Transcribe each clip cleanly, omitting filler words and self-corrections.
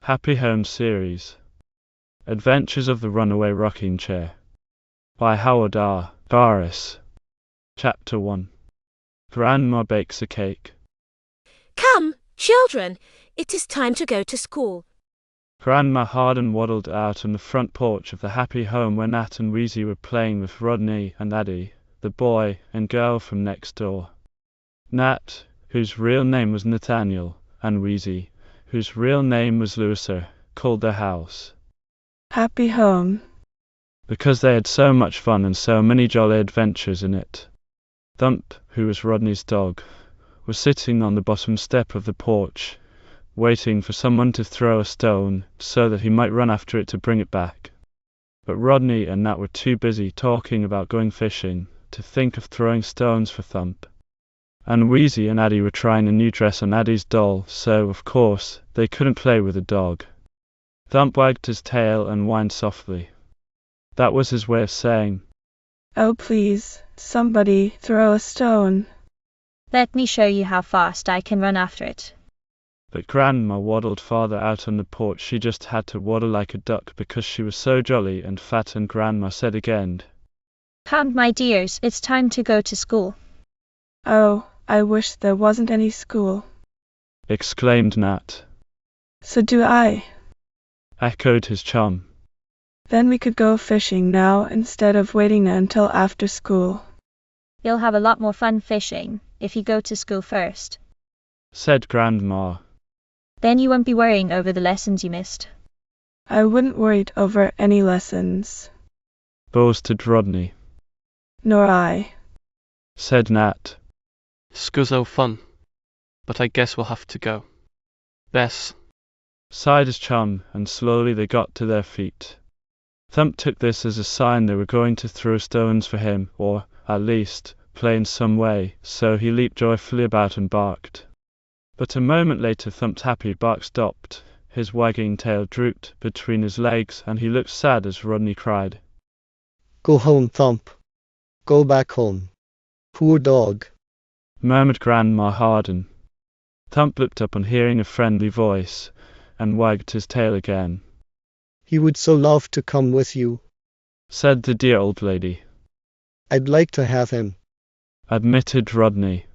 Happy Home Series. Adventures of the Runaway Rocking Chair by Howard R. Barris. Chapter 1. Grandma Bakes a Cake. Come, children, it is time to go to school. Grandma Harden waddled out on the front porch of the happy home where Nat and Weezie were playing with Rodney and Addie, the boy and girl from next door. Nat, whose real name was Nathaniel, and Weezie, whose real name was Louisa, called their house Happy Home, because they had so much fun and so many jolly adventures in it. Thump, who was Rodney's dog, was sitting on the bottom step of the porch, waiting for someone to throw a stone so that he might run after it to bring it back. But Rodney and Nat were too busy talking about going fishing to think of throwing stones for Thump. And Weezie and Addie were trying a new dress on Addie's doll, so, of course, they couldn't play with the dog. Thump wagged his tail and whined softly. That was his way of saying, "Oh please, somebody throw a stone." Let me show you how fast I can run after it. But Grandma waddled farther out on the porch. She just had to waddle like a duck because she was so jolly and fat, and Grandma said again, "Come, my dears, it's time to go to school." "Oh, I wish there wasn't any school." exclaimed Nat. "So do I. Echoed his chum. Then we could go fishing now instead of waiting until after school." You'll have a lot more fun fishing if you go to school first. Said Grandma. Then you won't be worrying over the lessons you missed. "I wouldn't worry over any lessons." Boasted Rodney. "Nor I," said Nat. School's so fun, but I guess we'll have to go. Bess. Sighed his chum, and slowly they got to their feet. Thump took this as a sign they were going to throw stones for him, or, at least, play in some way, so he leaped joyfully about and barked. But a moment later Thump's happy bark stopped, his wagging tail drooped between his legs, and he looked sad as Rodney cried, "Go home, Thump. Go back home. Poor dog," murmured Grandma Harden. Thump looked up on hearing a friendly voice, and wagged his tail again. "He would so love to come with you," said the dear old lady. "I'd like to have him. Admitted Rodney.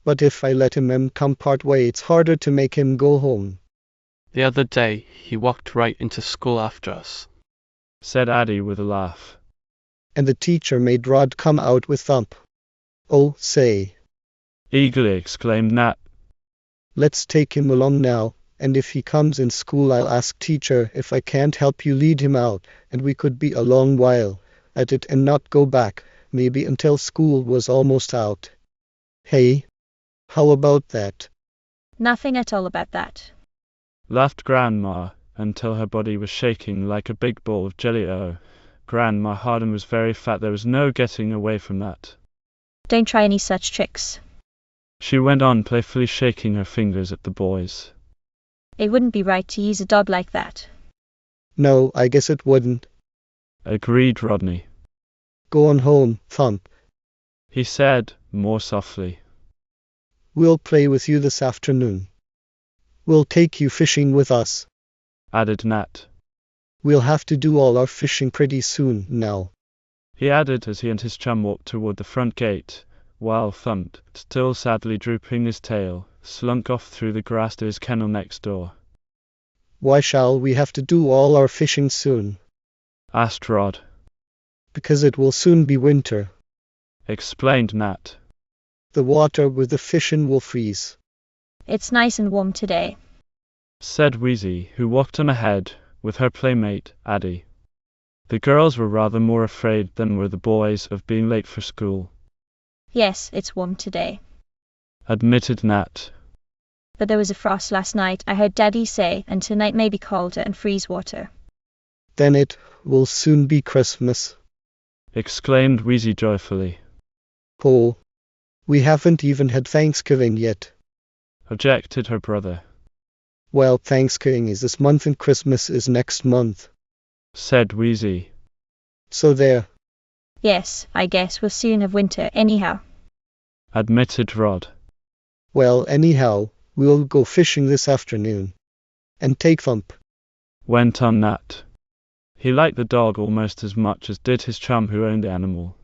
But if I let him come part way, it's harder to make him go home." The other day, he walked right into school after us, said Addie with a laugh. "And the teacher made Rod come out with Thump." "Oh, say," eagerly exclaimed Nat. "let's take him along now, and if he comes in school I'll ask teacher if I can't help you lead him out, and we could be a long while at it and not go back, maybe until school was almost out. Hey, how about that?" Nothing at all about that. Laughed Grandma, until her body was shaking like a big ball of jelly. Oh, Grandma Harden was very fat. There was no getting away from that. Don't try any such tricks. She went on, playfully shaking her fingers at the boys. It wouldn't be right to use a dog like that. "No, I guess it wouldn't," agreed Rodney. "Go on home, Thump. He said, more softly. We'll play with you this afternoon. We'll take you fishing with us," added Nat. "We'll have to do all our fishing pretty soon now," he added as he and his chum walked toward the front gate, while Thump, still sadly drooping his tail, slunk off through the grass to his kennel next door. "Why shall we have to do all our fishing soon?" asked Rod. "Because it will soon be winter. Explained Nat. The water with the fish in will freeze." It's nice and warm today. Said Weezie, who walked on ahead with her playmate, Addie. The girls were rather more afraid than were the boys of being late for school. Yes, it's warm today. Admitted Nat. But there was a frost last night, I heard Daddy say, and tonight may be colder and freeze water. "Then it will soon be Christmas," exclaimed Weezie joyfully. "Oh, we haven't even had Thanksgiving yet." Objected her brother. "Well, Thanksgiving is this month and Christmas is next month," said Weezie. "So there." Yes, I guess we'll soon have winter anyhow. Admitted Rod. "Well, anyhow, we'll go fishing this afternoon." And take Thump, went on Nat. He liked the dog almost as much as did his chum who owned the animal.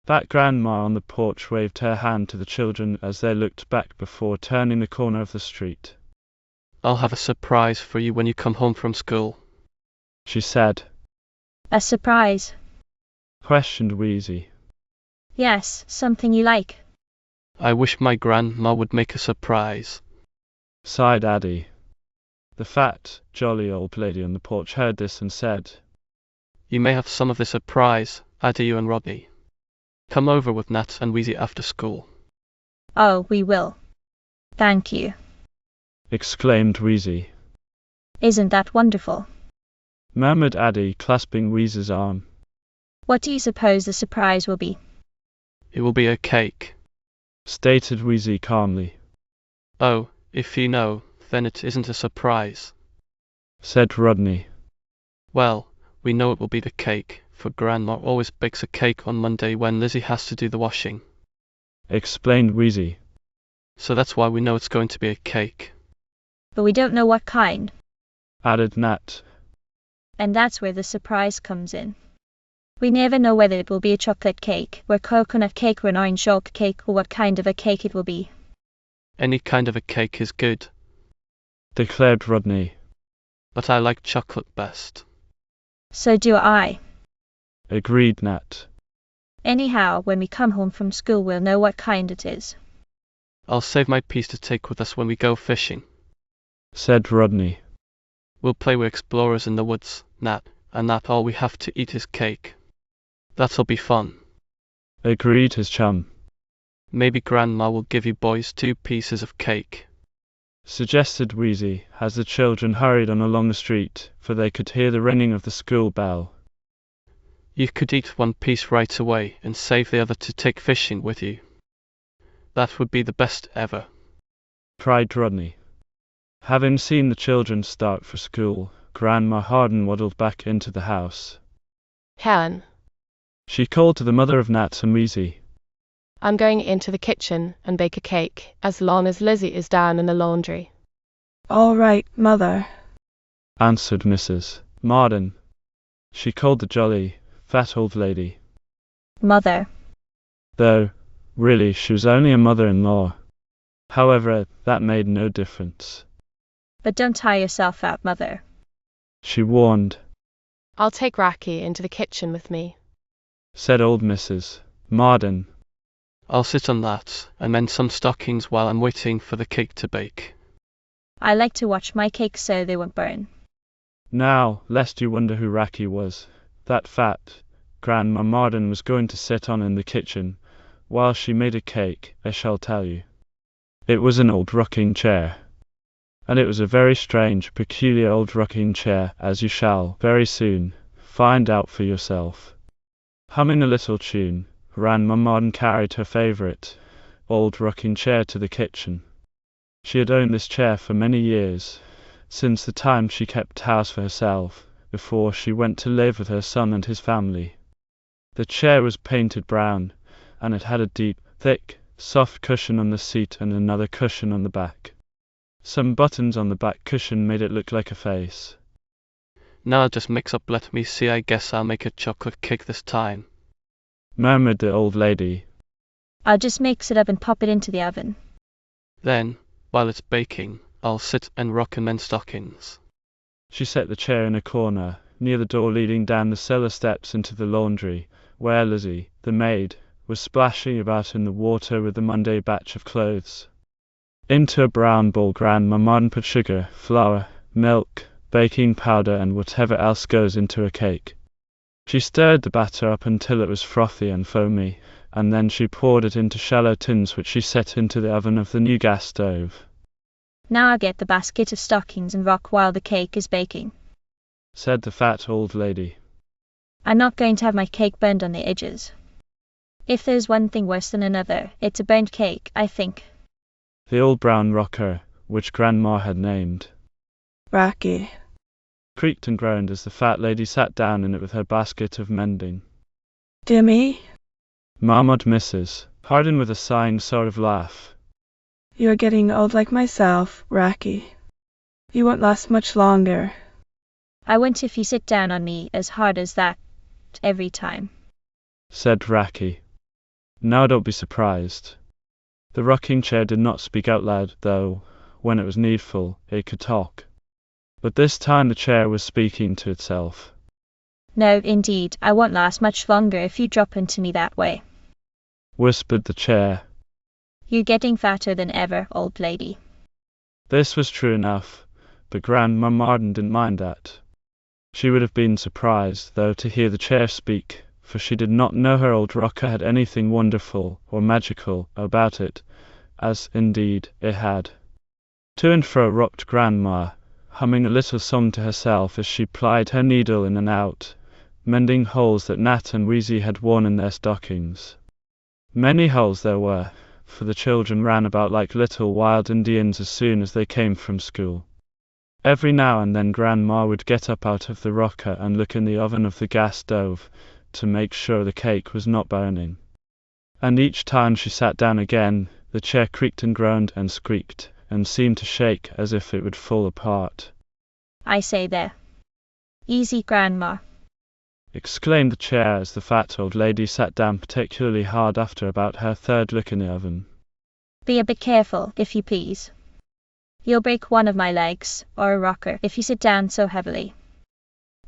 That grandma on the porch waved her hand to the children as they looked back before turning the corner of the street. I'll have a surprise for you when you come home from school, she said. A surprise? Questioned Weezie. Yes, something you like. I wish my grandma would make a surprise, sighed Addie. The fat, jolly old lady on the porch heard this and said, You may have some of the surprise, Addie, you and Rodney. Come over with Nat and Weezie after school. Oh, we will. Thank you. exclaimed Weezie. Isn't that wonderful? Murmured Addie, clasping Weezie's arm. What do you suppose the surprise will be? It will be a cake, stated Weezie calmly. Oh, if you know, then it isn't a surprise, said Rodney. Well, we know it will be the cake, for Grandma always bakes a cake on Monday when Lizzie has to do the washing, explained Weezie. So that's why we know it's going to be a cake. But we don't know what kind. Added Nat. And that's where the surprise comes in. We never know whether it will be a chocolate cake, or coconut cake, or an orange chalk cake, or what kind of a cake it will be. Any kind of a cake is good, declared Rodney. But I like chocolate best. So do I, agreed Nat. Anyhow, when we come home from school we'll know what kind it is. I'll save my piece to take with us when we go fishing, said Rodney. We'll play we're explorers in the woods, Nat, and not all we have to eat is cake. That'll be fun, agreed his chum. Maybe Grandma will give you boys 2 pieces of cake, suggested Weezie, as the children hurried on along the street, for they could hear the ringing of the school bell. You could eat 1 piece right away and save the other to take fishing with you. That would be the best ever, cried Rodney. Having seen the children start for school, Grandma Harden waddled back into the house. Helen, she called to the mother of Nat and Weezie. I'm going into the kitchen and bake a cake, as long as Lizzie is down in the laundry. All right, Mother, answered Mrs. Marden. She called the jolly, fat old lady. Mother. Though, really, she was only a mother-in-law. However, that made no difference. But don't tire yourself out, Mother, she warned. I'll take Racky into the kitchen with me, said old Mrs. Marden. I'll sit on that and mend some stockings while I'm waiting for the cake to bake. I like to watch my cakes so they won't burn. Now, lest you wonder who Racky was, that fat Grandma Marden was going to sit on in the kitchen while she made a cake, I shall tell you. It was an old rocking chair. And it was a very strange, peculiar old rocking chair, as you shall, very soon, find out for yourself. Humming a little tune, Grandma Marden carried her favourite old rocking chair to the kitchen. She had owned this chair for many years, since the time she kept house for herself, before she went to live with her son and his family. The chair was painted brown, and it had a deep, thick, soft cushion on the seat and another cushion on the back. Some buttons on the back cushion made it look like a face. Now I'll just mix up, let me see, I guess I'll make a chocolate cake this time, murmured the old lady. I'll just mix it up and pop it into the oven. Then, while it's baking, I'll sit and rock and mend stockings. She set the chair in a corner, near the door leading down the cellar steps into the laundry, where Lizzie, the maid, was splashing about in the water with the Monday batch of clothes. Into a brown bowl Grandma Marden put sugar, flour, milk, baking powder and whatever else goes into a cake. She stirred the batter up until it was frothy and foamy, and then she poured it into shallow tins which she set into the oven of the new gas stove. Now I'll get the basket of stockings and rock while the cake is baking, said the fat old lady. I'm not going to have my cake burned on the edges. If there's one thing worse than another, it's a burnt cake, I think. The old brown rocker, which Grandma had named Racky, creaked and groaned as the fat lady sat down in it with her basket of mending. Dimmy, murmured Mrs. Harden with a sighing sort of laugh. you're getting old like myself, Racky. You won't last much longer. I won't if you sit down on me as hard as that every time, said Racky. Now don't be surprised. The rocking chair did not speak out loud, though, when it was needful, it could talk. But this time the chair was speaking to itself. No, indeed, I won't last much longer if you drop into me that way, whispered the chair. You're getting fatter than ever, old lady. This was true enough, but Grandma Marden didn't mind that. She would have been surprised, though, to hear the chair speak, for she did not know her old rocker had anything wonderful or magical about it, as indeed it had. To and fro rocked Grandma, humming a little song to herself as she plied her needle in and out, mending holes that Nat and Weezie had worn in their stockings. Many holes there were, for the children ran about like little wild Indians as soon as they came from school. Every now and then Grandma would get up out of the rocker and look in the oven of the gas stove to make sure the cake was not burning. And each time she sat down again, the chair creaked and groaned and squeaked, and seemed to shake as if it would fall apart. I say there. Easy, Grandma, exclaimed the chair as the fat old lady sat down particularly hard after about her third look in the oven. Be a bit careful, if you please. You'll break one of my legs, or a rocker, if you sit down so heavily.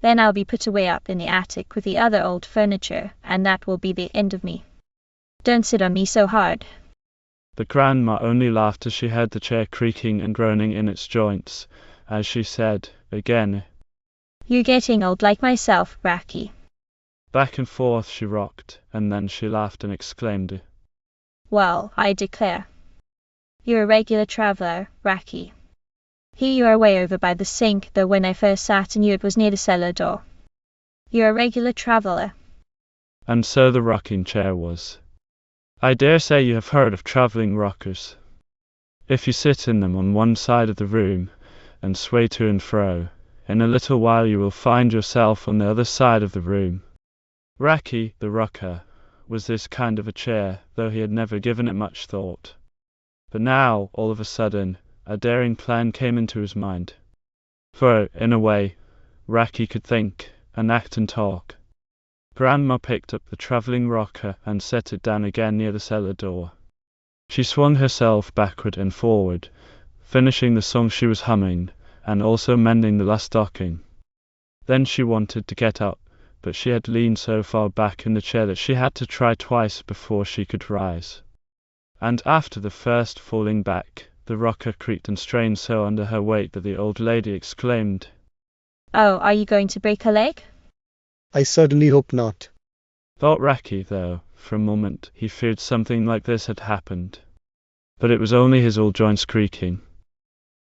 Then I'll be put away up in the attic with the other old furniture, and that will be the end of me. Don't sit on me so hard. But Grandma only laughed as she heard the chair creaking and groaning in its joints, as she said, again, You're getting old like myself, Racky. Back and forth she rocked, and then she laughed and exclaimed, Well, I declare. You're a regular traveller, Racky. Here you are way over by the sink, though when I first sat and knew it was near the cellar door. You're a regular traveller. And so the rocking chair was. I dare say you have heard of travelling rockers. If you sit in them on one side of the room, and sway to and fro, in a little while you will find yourself on the other side of the room. Racky, the rocker, was this kind of a chair, though he had never given it much thought. But now, all of a sudden, a daring plan came into his mind. For, in a way, Racky could think, and act and talk. Grandma picked up the travelling rocker and set it down again near the cellar door. She swung herself backward and forward, finishing the song she was humming, and also mending the last stocking. Then she wanted to get up, but she had leaned so far back in the chair that she had to try twice before she could rise. And after the first falling back, the rocker creaked and strained so under her weight that the old lady exclaimed, Oh, are you going to break a leg? I certainly hope not. Thought Racky, though, for a moment he feared something like this had happened. But it was only his old joints creaking.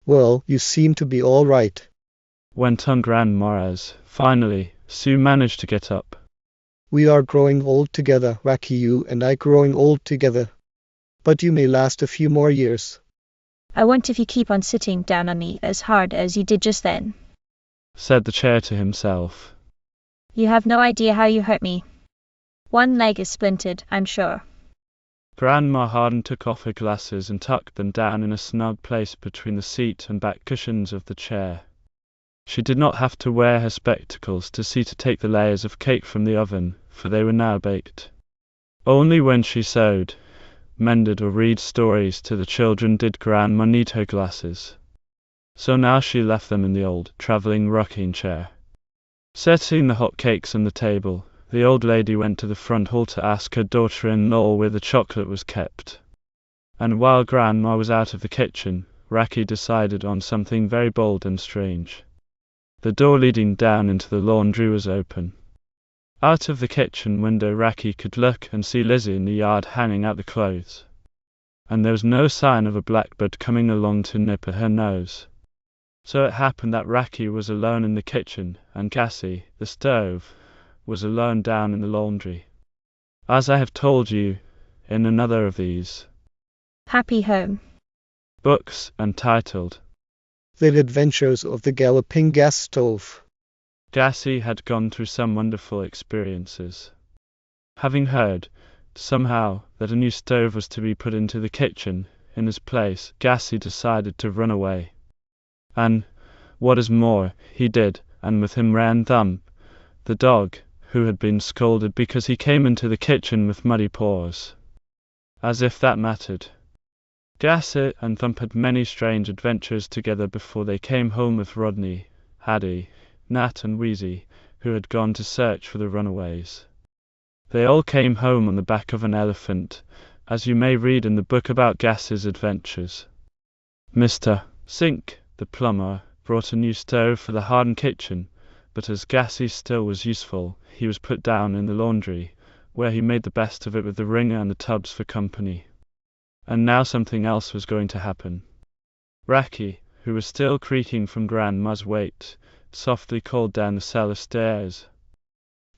Well, you seem to be all right, went on Grandma as, finally, Sue managed to get up. We are growing old together, Racky, you and I growing old together. But you may last a few more years. I won't if you keep on sitting down on me as hard as you did just then, said the chair to himself. You have no idea how you hurt me. One leg is splintered, I'm sure. Grandma Harden took off her glasses and tucked them down in a snug place between the seat and back cushions of the chair. She did not have to wear her spectacles to see to take the layers of cake from the oven, for they were now baked. Only when she sewed, mended or read stories to the children did Grandma need her glasses. So now she left them in the old travelling rocking chair. Setting the hot cakes on the table, the old lady went to the front hall to ask her daughter-in-law where the chocolate was kept. And while Grandma was out of the kitchen, Racky decided on something very bold and strange. The door leading down into the laundry was open. Out of the kitchen window Racky could look and see Lizzie in the yard hanging out the clothes. And there was no sign of a blackbird coming along to nip at her nose. So it happened that Racky was alone in the kitchen, and Cassie, the stove, was alone down in the laundry. As I have told you in another of these Happy Home books, entitled The Adventures of the Galloping Gas Stove, Cassie had gone through some wonderful experiences. Having heard, somehow, that a new stove was to be put into the kitchen, in its place, Cassie decided to run away. And, What is more, he did, and with him ran Thump, the dog, who had been scolded because he came into the kitchen with muddy paws. As if that mattered. Gussie and Thump had many strange adventures together before they came home with Rodney, Addie, Nat and Weezie, who had gone to search for the runaways. They all came home on the back of an elephant, as you may read in the book about Gussie's adventures. Mr. Sink, the plumber, brought a new stove for the Harden kitchen, but as Gussie still was useful, he was put down in the laundry, where he made the best of it with the wringer and the tubs for company. And now something else was going to happen. Racky, who was still creaking from Grandma's weight, softly called down the cellar stairs.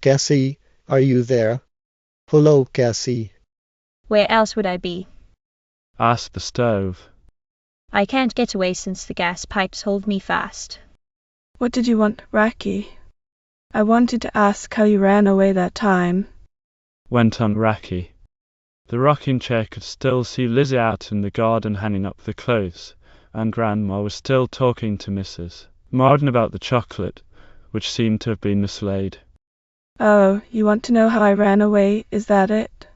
Gussie, are you there? Hello, Gussie. Where else would I be? Asked the stove. I can't get away since the gas pipes hold me fast. What did you want, Racky? I wanted to ask how you ran away that time. Went on Racky. The rocking chair could still see Lizzie out in the garden hanging up the clothes, and Grandma was still talking to Mrs. Marden about the chocolate, which seemed to have been mislaid. Oh, you want to know how I ran away, is that it?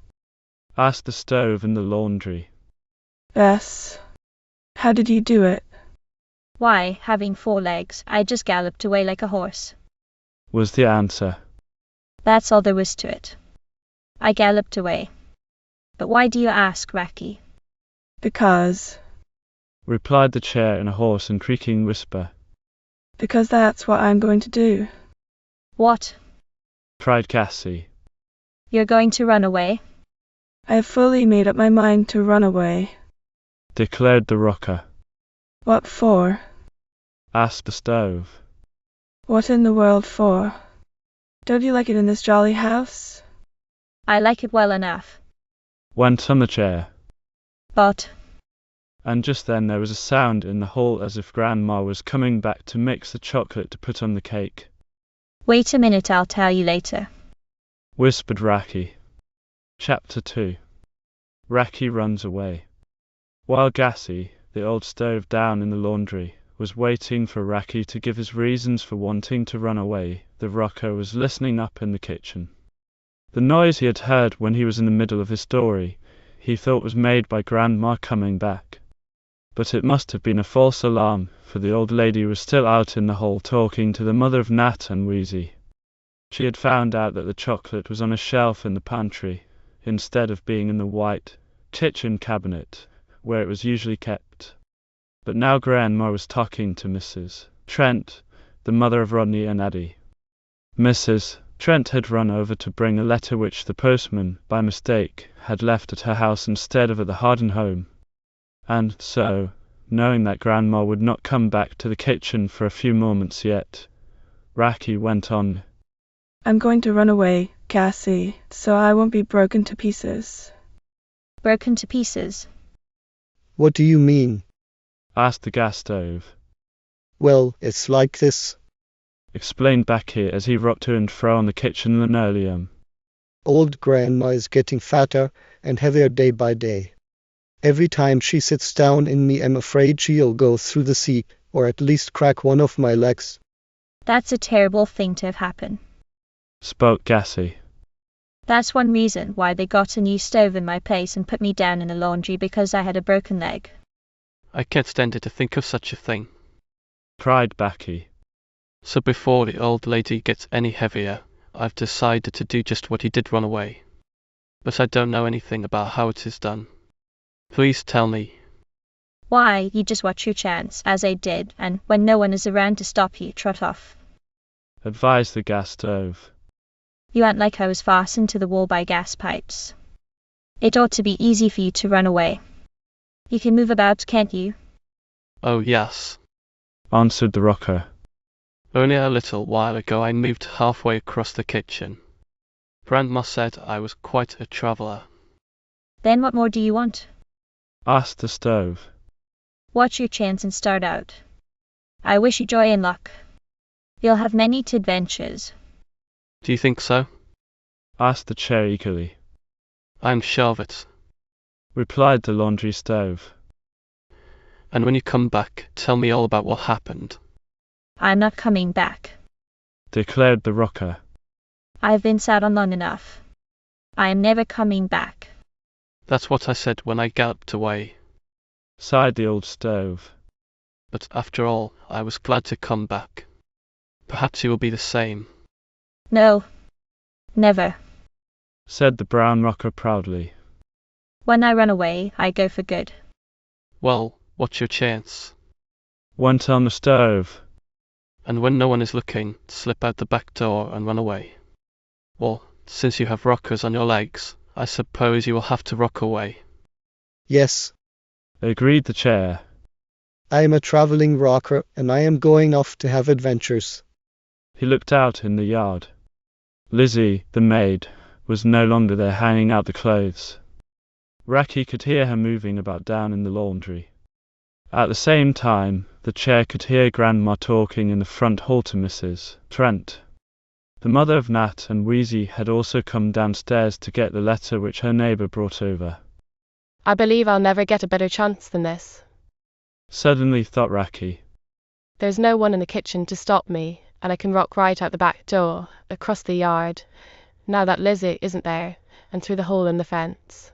Asked the stove in the laundry. Yes. How did you do it? Why, having 4 legs, I just galloped away like a horse. Was the answer. That's all there was to it. I galloped away. But why do you ask, Racky? Because. Replied the chair in a hoarse and creaking whisper. Because that's what I'm going to do. What? Cried Gussie. You're going to run away? I have fully made up my mind to run away. Declared the rocker. What for? Asked the stove. What in the world for? Don't you like it in this jolly house? I like it well enough. Went on the chair. But. And just then there was a sound in the hall as if Grandma was coming back to mix the chocolate to put on the cake. Wait a minute, I'll tell you later. Whispered Racky. Chapter 2. Racky runs away. While Gussie, the old stove down in the laundry, was waiting for Racky to give his reasons for wanting to run away, the rocker was listening up in the kitchen. The noise he had heard when he was in the middle of his story, he thought was made by Grandma coming back. But it must have been a false alarm, for the old lady was still out in the hall talking to the mother of Nat and Weezie. She had found out that the chocolate was on a shelf in the pantry, instead of being in the white kitchen cabinet, where it was usually kept. But now Grandma was talking to Mrs. Trent, the mother of Rodney and Addie. Mrs. Trent had run over to bring a letter which the postman, by mistake, had left at her house instead of at the Harden home. And so, knowing that Grandma would not come back to the kitchen for a few moments yet, Racky went on. I'm going to run away, Gussie, so I won't be broken to pieces. Broken to pieces? What do you mean? Asked the gas stove. Well, it's like this. Explained Becky as he rocked to and fro on the kitchen linoleum. Old Grandma is getting fatter and heavier day by day. Every time she sits down in me, I'm afraid she'll go through the seat, or at least crack one of my legs. That's a terrible thing to have happen. Spoke Gussie. That's one reason why they got a new stove in my place and put me down in the laundry, because I had a broken leg. I can't stand it to think of such a thing. Cried Becky. So before the old lady gets any heavier, I've decided to do just what he did, run away. But I don't know anything about how it is done. Please tell me. Why, you just watch your chance, as I did, and when no one is around to stop you, trot off. Advised the gas stove. You aren't like I was fastened to the wall by gas pipes. It ought to be easy for you to run away. You can move about, can't you? Oh yes. Answered the rocker. Only a little while ago I moved halfway across the kitchen. Grandma said I was quite a traveller. Then what more do you want? Asked the stove. Watch your chance and start out. I wish you joy and luck. You'll have many adventures. Do you think so? Asked the chair eagerly. I'm sure of it. Replied the laundry stove. And when you come back, tell me all about what happened. I'm not coming back, declared the rocker. I've been sat on long enough. I am never coming back. That's what I said when I galloped away. Sighed the old stove. But after all, I was glad to come back. Perhaps you will be the same. No, never. Said the brown rocker proudly. When I run away, I go for good. Well, what's your chance? Went on the stove. And when no one is looking, slip out the back door and run away. Well, since you have rockers on your legs, I suppose you will have to rock away. Yes, Agreed the chair. I am a traveling rocker, and I am going off to have adventures. He looked out in the yard. Lizzie, the maid, was no longer there hanging out the clothes. Racky could hear her moving about down in the laundry. At the same time, the chair could hear Grandma talking in the front hall to Mrs. Trent. The mother of Nat and Weezie had also come downstairs to get the letter which her neighbour brought over. I believe I'll never get a better chance than this. Suddenly thought Racky. There's no one in the kitchen to stop me, and I can rock right out the back door, across the yard, now that Lizzie isn't there, and through the hole in the fence.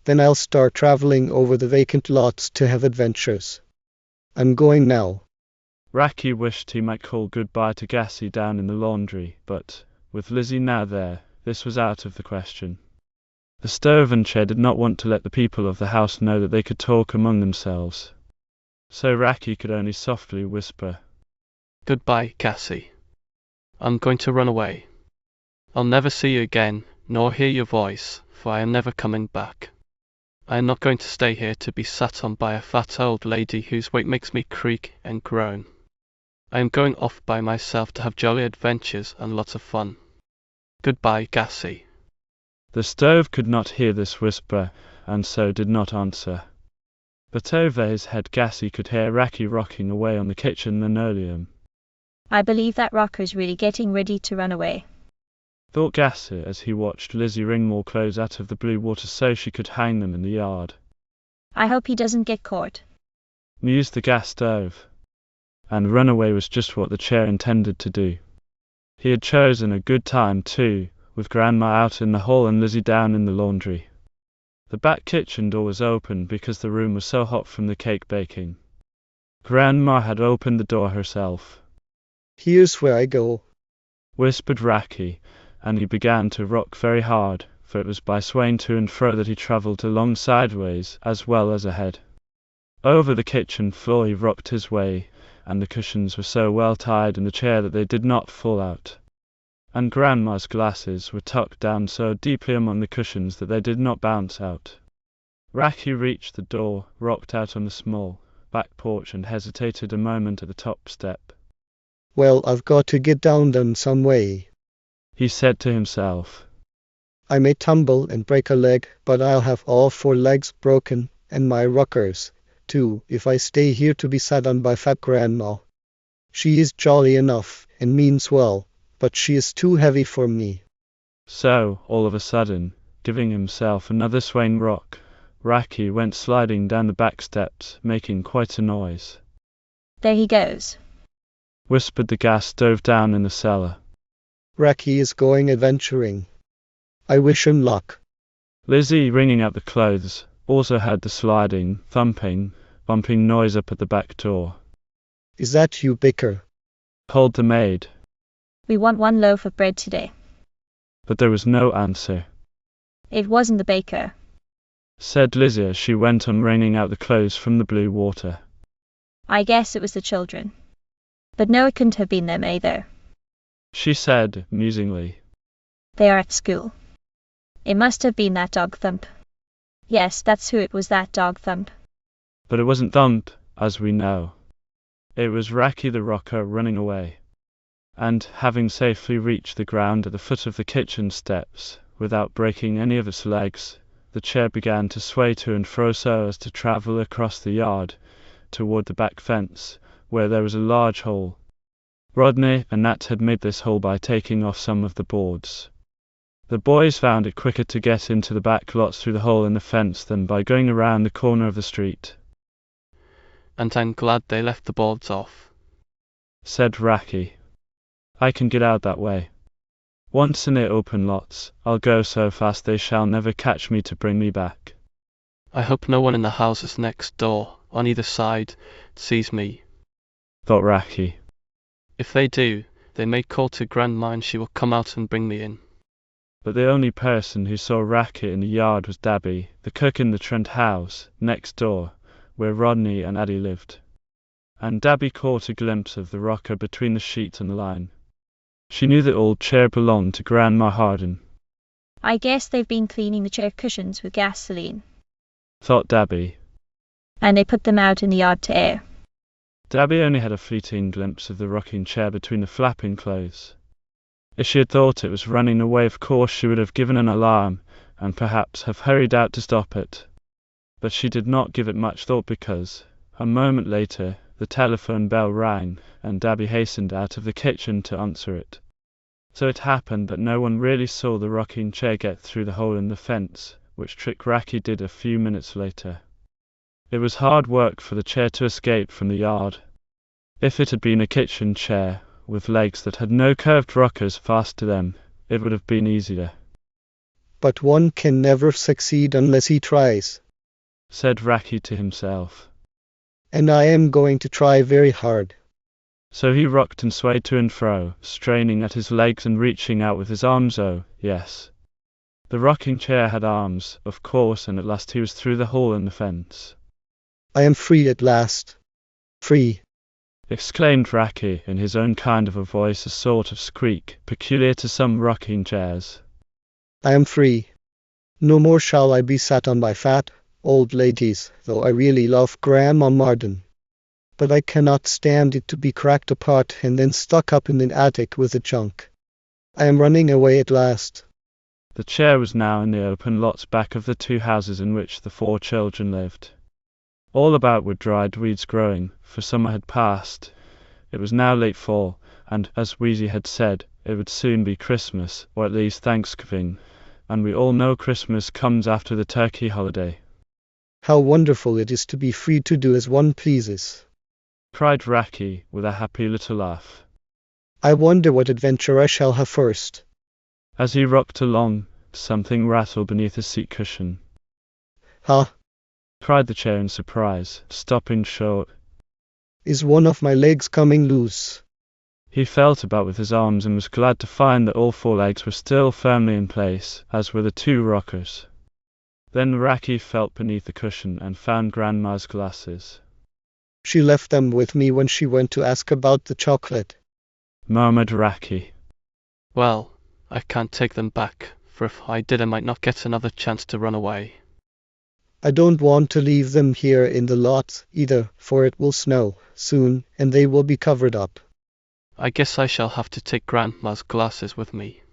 Then I'll start traveling over the vacant lots to have adventures. I'm going now. Racky wished he might call goodbye to Gussie down in the laundry, but, with Lizzie now there, this was out of the question. The stove and chair did not want to let the people of the house know that they could talk among themselves. So Racky could only softly whisper, Goodbye, Cassie. I'm going to run away. I'll never see you again, nor hear your voice, for I am never coming back. I am not going to stay here to be sat on by a fat old lady whose weight makes me creak and groan. I am going off by myself to have jolly adventures and lots of fun. Goodbye, Gussie. The stove could not hear this whisper, and so did not answer. But over his head Gussie could hear Racky rocking away on the kitchen linoleum. I believe that rocker's really getting ready to run away, Thought Gussie as he watched Lizzie wring more clothes out of the blue water so she could hang them in the yard. I hope he doesn't get caught. Mused the gas stove. And runaway was just what the chair intended to do. He had chosen a good time too, with Grandma out in the hall and Lizzie down in the laundry. The back kitchen door was open because the room was so hot from the cake baking. Grandma had opened the door herself. Here's where I go. Whispered Racky, and he began to rock very hard, for it was by swaying to and fro that he travelled along sideways as well as ahead. Over the kitchen floor he rocked his way, and the cushions were so well tied in the chair that they did not fall out. And Grandma's glasses were tucked down so deeply among the cushions that they did not bounce out. Racky reached the door, rocked out on the small back porch and hesitated a moment at the top step. Well, I've got to get down them some way. He said to himself. I may tumble and break a leg, but I'll have all 4 legs broken, and my rockers, too, if I stay here to be sat on by fat Grandma. She is jolly enough, and means well, but she is too heavy for me. So, all of a sudden, giving himself another swaying rock, Racky went sliding down the back steps, making quite a noise. There he goes, Whispered the gas stove down in the cellar. Racky is going adventuring. I wish him luck. Lizzie, wringing out the clothes, also heard the sliding, thumping, bumping noise up at the back door. Is that you, Baker? Called the maid, we want 1 loaf of bread today. but there was no answer. It wasn't the baker. Said Lizzie as she went on wringing out the clothes from the blue water. I guess it was the children. But no, it couldn't have been them either. She said, musingly. They are at school. It must have been that dog Thump. Yes, that's who it was, that dog Thump. But it wasn't Thump, as we know. It was Racky the rocker running away. And, having safely reached the ground at the foot of the kitchen steps, without breaking any of its legs, the chair began to sway to and fro so as to travel across the yard, toward the back fence, where there was a large hole. Rodney and Nat had made this hole by taking off some of the boards. The boys found it quicker to get into the back lots through the hole in the fence than by going around the corner of the street. And I'm glad they left the boards off. said Racky. I can get out that way. Once in the open lots, I'll go so fast they shall never catch me to bring me back. I hope no one in the houses next door, on either side, sees me, thought Racky. If they do, they may call to Grandma and she will come out and bring me in. But the only person who saw Racky in the yard was Dabby, the cook in the Trent house, next door, where Rodney and Addie lived. And Dabby caught a glimpse of the rocker between the sheet and the line. She knew the old chair belonged to Grandma Harden. I guess they've been cleaning the chair cushions with gasoline, thought Dabby. and they put them out in the yard to air. Dabby only had a fleeting glimpse of the rocking chair between the flapping clothes. If she had thought it was running away, of course she would have given an alarm, and perhaps have hurried out to stop it. But she did not give it much thought because, a moment later, the telephone bell rang, and Dabby hastened out of the kitchen to answer it. So it happened that no one really saw the rocking chair get through the hole in the fence, which trick Racky did a few minutes later. It was hard work for the chair to escape from the yard. If it had been a kitchen chair, with legs that had no curved rockers fast to them, it would have been easier. But one can never succeed unless he tries. Said Racky to himself. And I am going to try very hard. So he rocked and swayed to and fro, straining at his legs and reaching out with his arms. Oh, yes. The rocking chair had arms, of course, and at last he was through the hole in the fence. I am free at last. Free! Exclaimed Racky in his own kind of a voice, a sort of squeak peculiar to some rocking chairs. I am free. No more shall I be sat on by fat, old ladies, though I really love Grandma Marden. But I cannot stand it to be cracked apart and then stuck up in an attic with a chunk. I am running away at last. The chair was now in the open lots back of the two houses in which the 4 children lived. All about were dried weeds growing, for summer had passed. It was now late fall, and, as Weezie had said, it would soon be Christmas, or at least Thanksgiving, and we all know Christmas comes after the turkey holiday. How wonderful it is to be free to do as one pleases, cried Racky with a happy little laugh. I wonder what adventure I shall have first. As he rocked along, something rattled beneath his seat cushion. Ha! Cried the chair in surprise, stopping short. Is one of my legs coming loose? He felt about with his arms and was glad to find that all 4 legs were still firmly in place, as were the 2 rockers. Then Racky felt beneath the cushion and found Grandma's glasses. She left them with me when she went to ask about the chocolate, murmured Racky. Well, I can't take them back, for if I did I might not get another chance to run away. I don't want to leave them here in the lots either, for it will snow soon, and they will be covered up. I guess I shall have to take Grandma's glasses with me.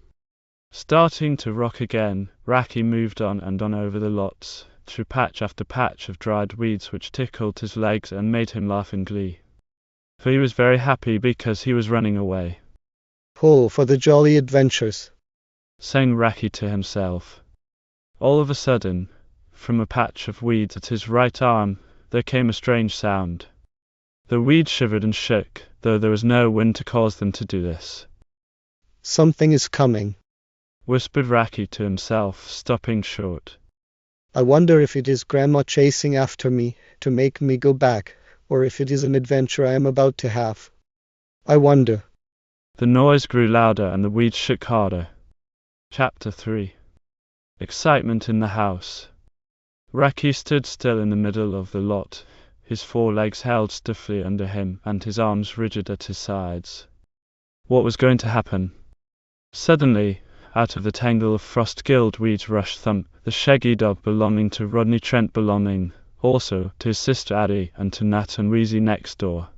Starting to rock again, Racky moved on and on over the lots, through patch after patch of dried weeds which tickled his legs and made him laugh in glee. For he was very happy because he was running away. Ho, for the jolly adventures! Sang Racky to himself. All of a sudden, from a patch of weeds at his right arm, there came a strange sound. The weeds shivered and shook, though there was no wind to cause them to do this. Something is coming, whispered Racky to himself, stopping short. I wonder if it is Grandma chasing after me to make me go back, or if it is an adventure I am about to have. I wonder. The noise grew louder and the weeds shook harder. Chapter 3. Excitement in the house. Racky stood still in the middle of the lot, his 4 legs held stiffly under him and his arms rigid at his sides. What was going to happen? Suddenly, out of the tangle of frost-gilled weeds rushed Thump, the shaggy dog belonging to Rodney Trent, belonging also to his sister Addie and to Nat and Weezie next door.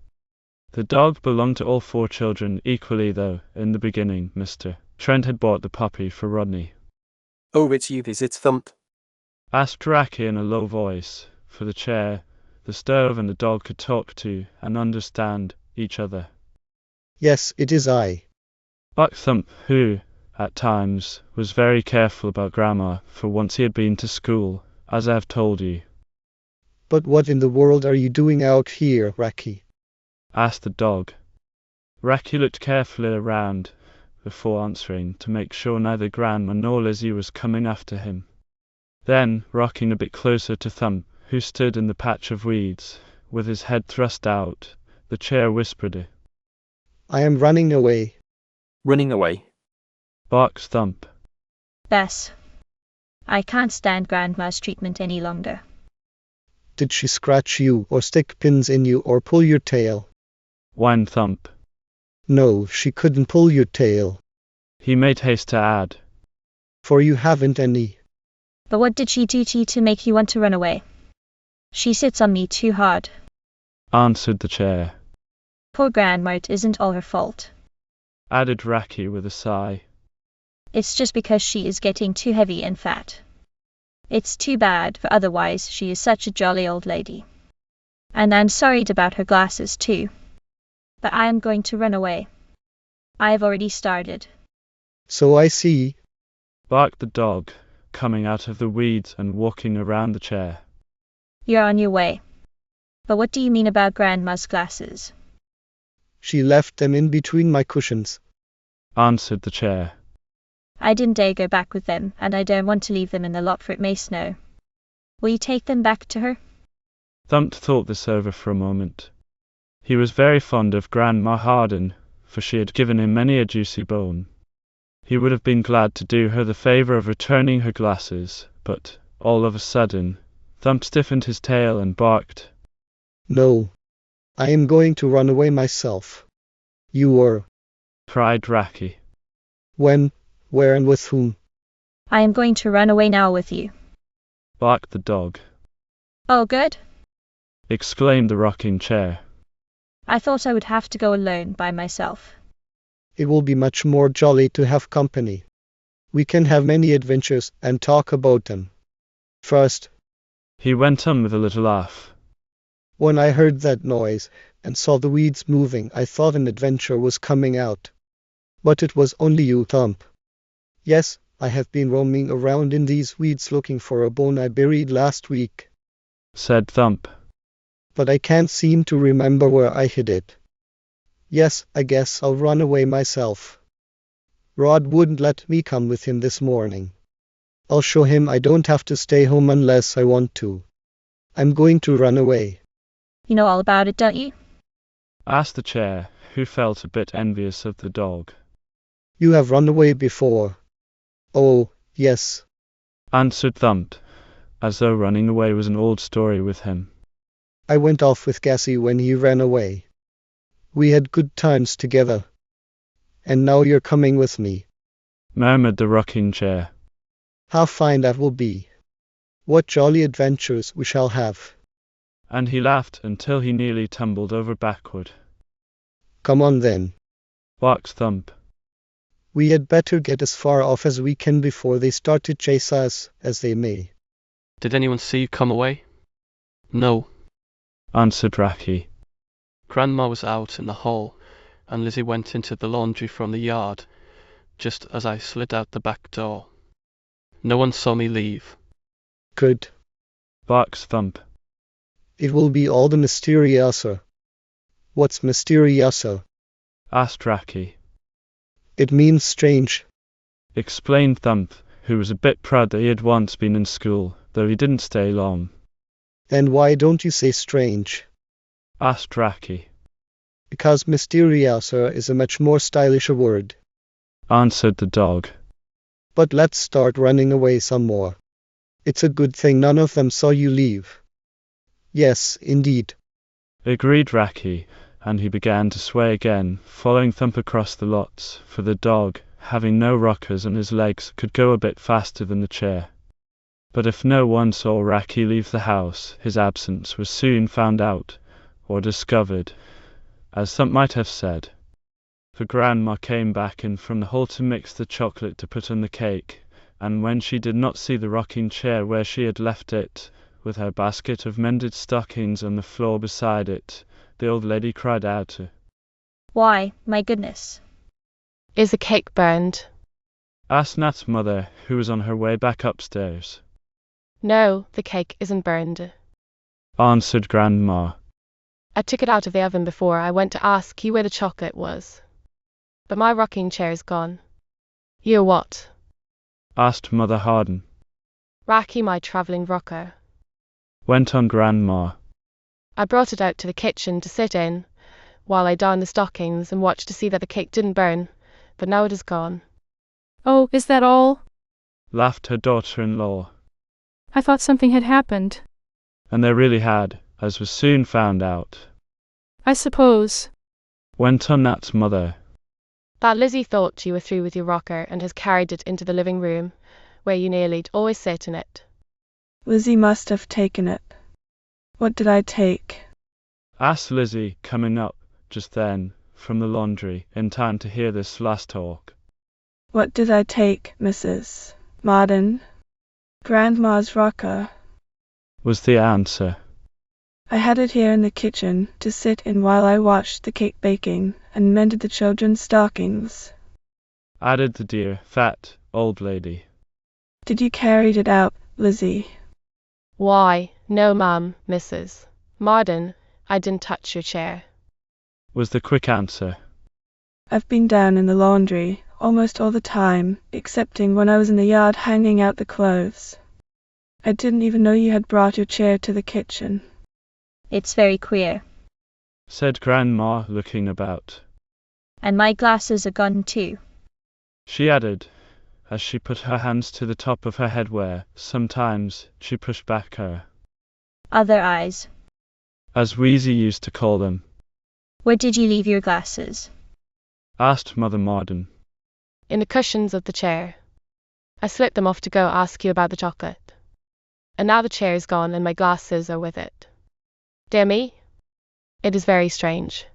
The dog belonged to all 4 children equally, though, in the beginning, Mr. Trent had bought the puppy for Rodney. Oh, it's you, is it, Thump? Asked Racky in a low voice, for the chair, the stove and the dog could talk to and understand each other. Yes, it is I. Buck Thump, who, at times, was very careful about grammar, for once he had been to school, as I have told you. But what in the world are you doing out here, Racky? Asked the dog. Racky looked carefully around before answering to make sure neither Grandma nor Lizzie was coming after him. Then, rocking a bit closer to Thump, who stood in the patch of weeds, with his head thrust out, the chair whispered, I am running away. Running away. barked Thump. Bess, I can't stand Grandma's treatment any longer. Did she scratch you, or stick pins in you, or pull your tail? Whined Thump. No, she couldn't pull your tail. He made haste to add, For you haven't any. But what did she do to you to make you want to run away? She sits on me too hard. answered the chair. Poor Grandma, it isn't all her fault. Added Racky with a sigh. It's just because she is getting too heavy and fat. It's too bad, for otherwise she is such a jolly old lady. And I'm sorry about her glasses too. But I am going to run away. I have already started. So I see. Barked the dog, coming out of the weeds and walking around the chair. You're on your way. But what do you mean about Grandma's glasses? She left them in between my cushions. Answered the chair. I didn't dare go back with them, and I don't want to leave them in the lot for it may snow. Will you take them back to her? Thump thought this over for a moment. He was very fond of Grandma Harden, for she had given him many a juicy bone. He would have been glad to do her the favour of returning her glasses, but, all of a sudden, Thump stiffened his tail and barked. No. I am going to run away myself. You were. Cried Racky. When, where, and with whom? I am going to run away now with you. Barked the dog. Oh, good. Exclaimed the rocking chair. I thought I would have to go alone by myself. It will be much more jolly to have company. We can have many adventures and talk about them. First, He went on with a little laugh. when I heard that noise and saw the weeds moving, I thought an adventure was coming out. But it was only you, Thump. Yes, I have been roaming around in these weeds looking for a bone I buried last week. Said Thump. But I can't seem to remember where I hid it. Yes, I guess I'll run away myself. Rod wouldn't let me come with him this morning. I'll show him I don't have to stay home unless I want to. I'm going to run away. You know all about it, don't you? Asked the chair, who felt a bit envious of the dog. You have run away before. Oh, yes. Answered Thump, as though running away was an old story with him. I went off with Gussie when he ran away. We had good times together. And now you're coming with me. Murmured the rocking chair. How fine that will be. What jolly adventures we shall have. And he laughed until he nearly tumbled over backward. Come on then. Barked Thump. We had better get as far off as we can before they start to chase us, as they may. Did anyone see you come away? No. Answered Racky. Grandma was out in the hall, and Lizzie went into the laundry from the yard, just as I slid out the back door. No one saw me leave. Good. Barked Thump. It will be all the mysteriouser. What's mysteriouser? Asked Racky. It means strange. Explained Thump, who was a bit proud that he had once been in school, though he didn't stay long. Then why don't you say strange? Asked Racky. Because mysteriouser is a much more stylish word. Answered the dog. But let's start running away some more. It's a good thing none of them saw you leave. Yes, indeed. Agreed Racky, and he began to sway again, following Thump across the lots, for the dog, having no rockers on his legs, could go a bit faster than the chair. But if no one saw Racky leave the house, his absence was soon found out, or discovered, as Thump might have said. For Grandma came back in from the hall to mix the chocolate to put on the cake, and when she did not see the rocking chair where she had left it, with her basket of mended stockings on the floor beside it, the old lady cried out, Why, my goodness. Is the cake burned? Asked Nat's mother, who was on her way back upstairs. No, the cake isn't burned. Answered Grandma. I took it out of the oven before I went to ask you where the chocolate was. But my rocking chair's gone. You what? Asked Mother Harden. Racky, my travelling rocker. Went on Grandma. I brought it out to the kitchen to sit in, while I darned the stockings and watched to see that the cake didn't burn, but now it is gone. Oh, is that all? Laughed her daughter-in-law. I thought something had happened. And there really had, as was soon found out. I suppose. Went on Nat's mother. That Lizzie thought you were through with your rocker and has carried it into the living room, where you nearly'd always sit in it. Lizzie must have taken it. What did I take? Asked Lizzie, coming up just then from the laundry in time to hear this last talk. What did I take, Mrs. Marden? Grandma's rocker. Was the answer. I had it here in the kitchen to sit in while I watched the cake baking and mended the children's stockings. Added the dear, fat, old lady. Did you carry it out, Lizzie? Why, no, ma'am, Mrs. Marden, I didn't touch your chair. Was the quick answer. I've been down in the laundry almost all the time, excepting when I was in the yard hanging out the clothes. I didn't even know you had brought your chair to the kitchen. It's very queer. Said Grandma, looking about. And my glasses are gone too. She added, as she put her hands to the top of her head where, sometimes, she pushed back her other eyes, as Weezie used to call them. Where did you leave your glasses? Asked Mother Marden. In the cushions of the chair. I slipped them off to go ask you about the chocolate. And now the chair is gone and my glasses are with it. Dear me, it is very strange.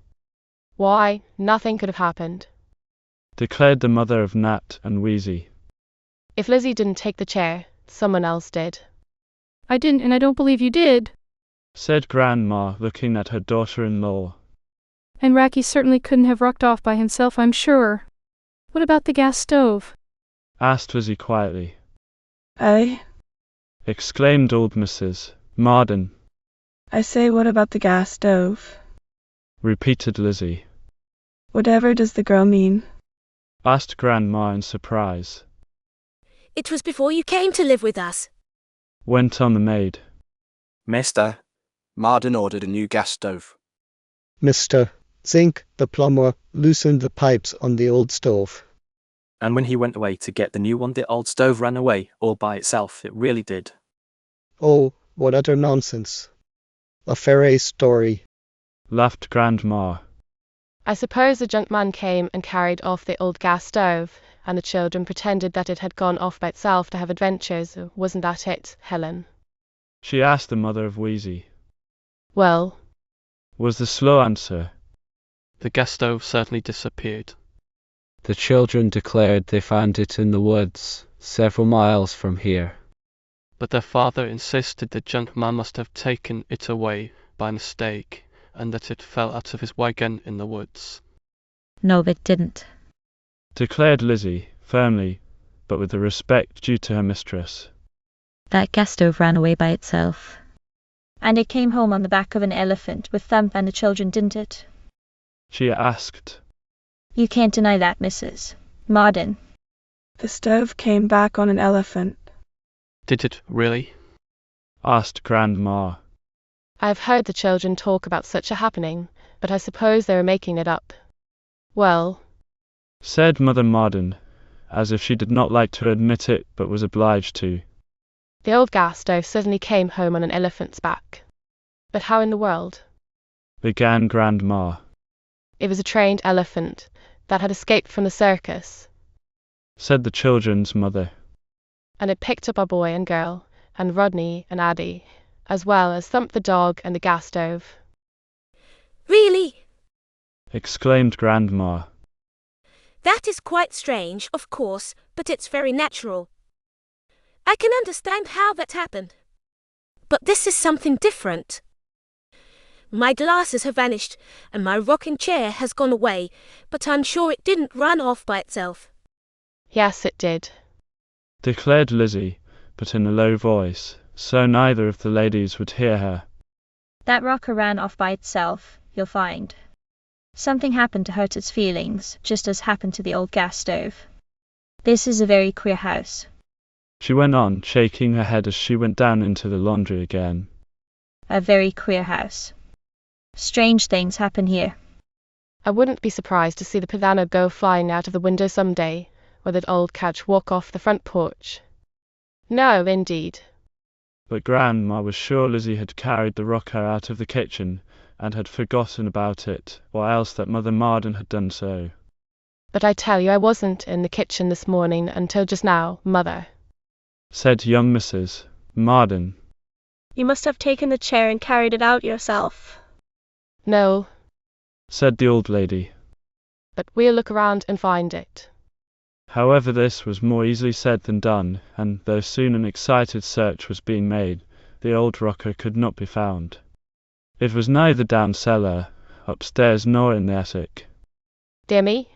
Why, nothing could have happened. Declared the mother of Nat and Weezie. If Lizzie didn't take the chair, someone else did. I didn't, and I don't believe you did. Said Grandma, looking at her daughter-in-law. And Racky certainly couldn't have rocked off by himself, I'm sure. What about the gas stove? Asked Lizzie quietly. Eh? Exclaimed old Mrs. Marden. I say, what about the gas stove? Repeated Lizzie. Whatever does the girl mean? Asked Grandma in surprise. It was before you came to live with us. Went on the maid. Mister, Marden ordered a new gas stove. Mr. Zink, the plumber, loosened the pipes on the old stove. And when he went away to get the new one, the old stove ran away all by itself. It really did. Oh, what utter nonsense. A fairy story. Laughed Grandma. I suppose the junk man came and carried off the old gas stove, and the children pretended that it had gone off by itself to have adventures. Wasn't that it, Helen? She asked the mother of Weezie. Well, Was the slow answer. The gas stove certainly disappeared. The children declared they found it in the woods, several miles from here. But their father insisted the junk man must have taken it away by mistake, and that it fell out of his wagon in the woods. No, it didn't. Declared Lizzie, firmly, but with the respect due to her mistress. That gas stove ran away by itself. And it came home on the back of an elephant with Thump and the children, didn't it? She asked. You can't deny that, Mrs. Marden. The stove came back on an elephant. Did it really? Asked Grandma. I have heard the children talk about such a happening, but I suppose they were making it up. Well, Said Mother Marden, as if she did not like to admit it but was obliged to. the old gas stove certainly came home on an elephant's back. But how in the world? Began Grandma. It was a trained elephant that had escaped from the circus, Said the children's mother. and it picked up our boy and girl, and Rodney and Addie, as well as Thump the dog and the gas stove. Really? Exclaimed Grandma. That is quite strange, of course, but it's very natural. I can understand how that happened. But this is something different. My glasses have vanished, and my rocking chair has gone away, but I'm sure it didn't run off by itself. Yes, it did. Declared Lizzie, but in a low voice, so neither of the ladies would hear her. That rocker ran off by itself, you'll find. Something happened to hurt its feelings, just as happened to the old gas stove. This is a very queer house. She went on, shaking her head as she went down into the laundry again. A very queer house. Strange things happen here. I wouldn't be surprised to see the piano go flying out of the window some day, or that old couch walk off the front porch. No, indeed. But Grandma was sure Lizzie had carried the rocker out of the kitchen and had forgotten about it, or else that Mother Marden had done so. But I tell you, I wasn't in the kitchen this morning until just now, Mother, said young Mrs. Marden. You must have taken the chair and carried it out yourself. No, said the old lady. But we'll look around and find it. However, this was more easily said than done, and though soon an excited search was being made, the old rocker could not be found. It was neither down cellar, upstairs, nor in the attic. Dear me,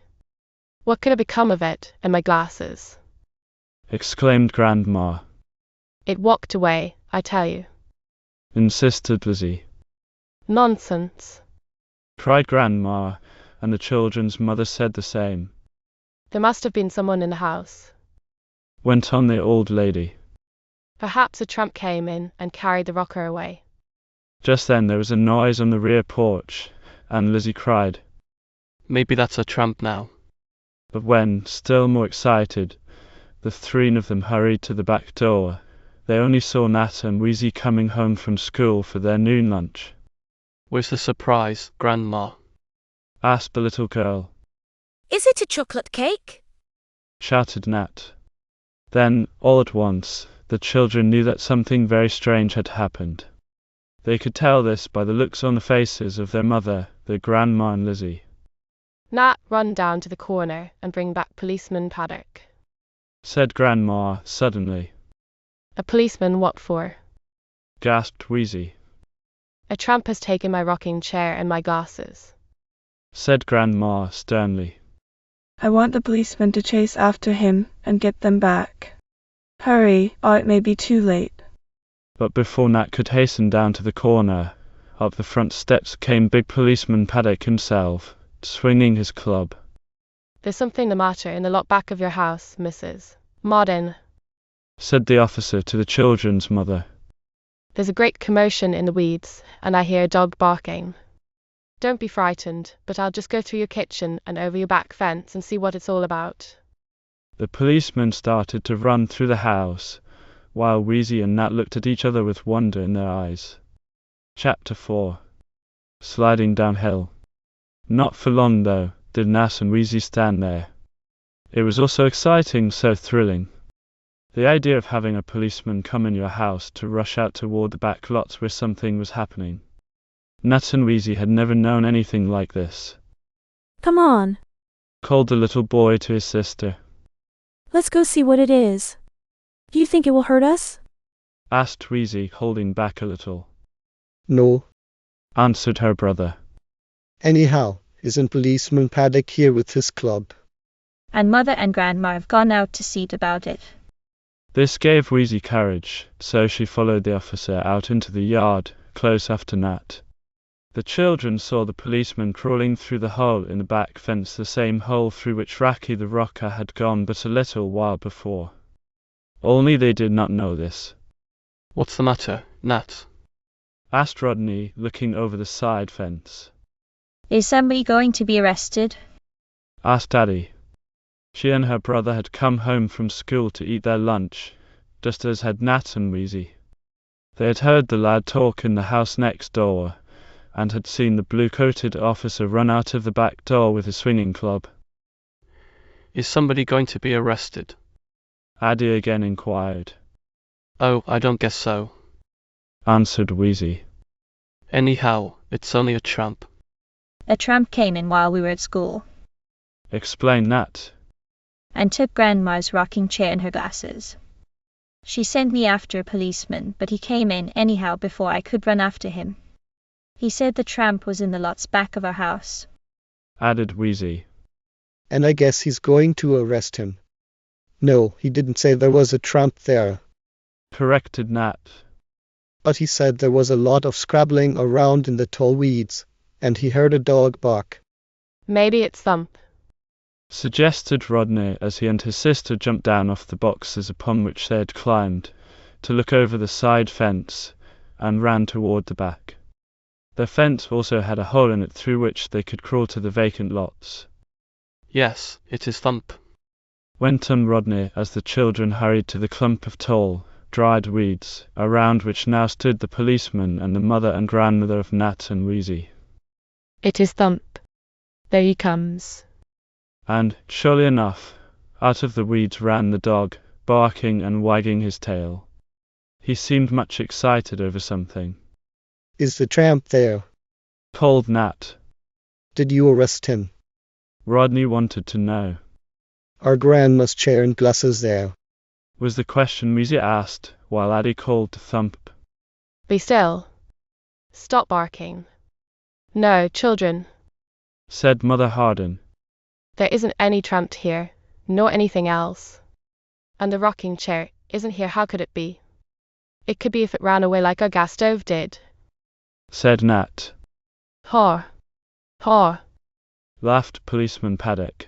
what could have become of it, and my glasses? Exclaimed Grandma. It walked away, I tell you. Insisted Lizzie. Nonsense, cried Grandma, and the children's mother said the same. There must have been someone in the house, went on the old lady. Perhaps a tramp came in and carried the rocker away. Just then there was a noise on the rear porch, and Lizzie cried, Maybe that's a tramp now. But when, still more excited, the three of them hurried to the back door, they only saw Nat and Weezie coming home from school for their noon lunch. Where's the surprise, Grandma? asked the little girl. Is it a chocolate cake? Shouted Nat. Then, all at once, the children knew that something very strange had happened. They could tell this by the looks on the faces of their mother, their grandma and Lizzie. Nat, run down to the corner and bring back Policeman Paddock, said Grandma suddenly. A policeman what for? Gasped Weezie. A tramp has taken my rocking chair and my glasses, said Grandma sternly. I want the policeman to chase after him and get them back. Hurry, or it may be too late. But before Nat could hasten down to the corner, up the front steps came big Policeman Paddock himself, swinging his club. There's something the matter in the lot back of your house, Mrs. Marden, said the officer to the children's mother. There's a great commotion in the weeds, and I hear a dog barking. Don't be frightened, but I'll just go through your kitchen and over your back fence and see what it's all about. The policeman started to run through the house, while Weezie and Nat looked at each other with wonder in their eyes. Chapter 4. Sliding downhill. Not for long, though, did Nat and Weezie stand there. It was all so exciting, so thrilling. The idea of having a policeman come in your house to rush out toward the back lots where something was happening. Nat and Weezie had never known anything like this. Come on. Called the little boy to his sister. Let's go see what it is. Do you think it will hurt us? Asked Weezie, holding back a little. No. Answered her brother. Anyhow, isn't Policeman Paddock here with his club? And Mother and Grandma have gone out to see about it. This gave Weezie courage, so she followed the officer out into the yard, close after Nat. The children saw the policeman crawling through the hole in the back fence, the same hole through which Racky the rocker had gone but a little while before. Only they did not know this. What's the matter, Nat? Asked Rodney, looking over the side fence. Is somebody going to be arrested? Asked Addie. She and her brother had come home from school to eat their lunch, just as had Nat and Weezie. They had heard the lad talk in the house next door, and had seen the blue-coated officer run out of the back door with his swinging club. Is somebody going to be arrested? Addie again inquired. Oh, I don't guess so, answered Weezie. Anyhow, it's only a tramp. A tramp came in while we were at school, explained Nat, and took Grandma's rocking chair and her glasses. She sent me after a policeman, but he came in anyhow before I could run after him. He said the tramp was in the lots back of our house, added Weezie. And I guess he's going to arrest him. No, he didn't say there was a tramp there, corrected Nat. but he said there was a lot of scrabbling around in the tall weeds, and he heard a dog bark. Maybe it's Thump, suggested Rodney as he and his sister jumped down off the boxes upon which they had climbed to look over the side fence and ran toward the back. Their fence also had a hole in it through which they could crawl to the vacant lots. Yes, it is Thump, Went on Rodney as the children hurried to the clump of tall, dried weeds, around which now stood the policeman and the mother and grandmother of Nat and Weezie. it is Thump. There he comes. And, surely enough, out of the weeds ran the dog, barking and wagging his tail. He seemed much excited over something. Is the tramp there? Called Nat. Did you arrest him? Rodney wanted to know. Are Grandma's chair and glasses there? Was the question Weezie asked, while Addie called to Thump. Be still. Stop barking. No, children, Said Mother Harden. there isn't any tramp here, nor anything else. And the rocking chair isn't here, how could it be? It could be if it ran away like our gas stove did. Said Nat. Haw. Haw. Laughed Policeman Paddock.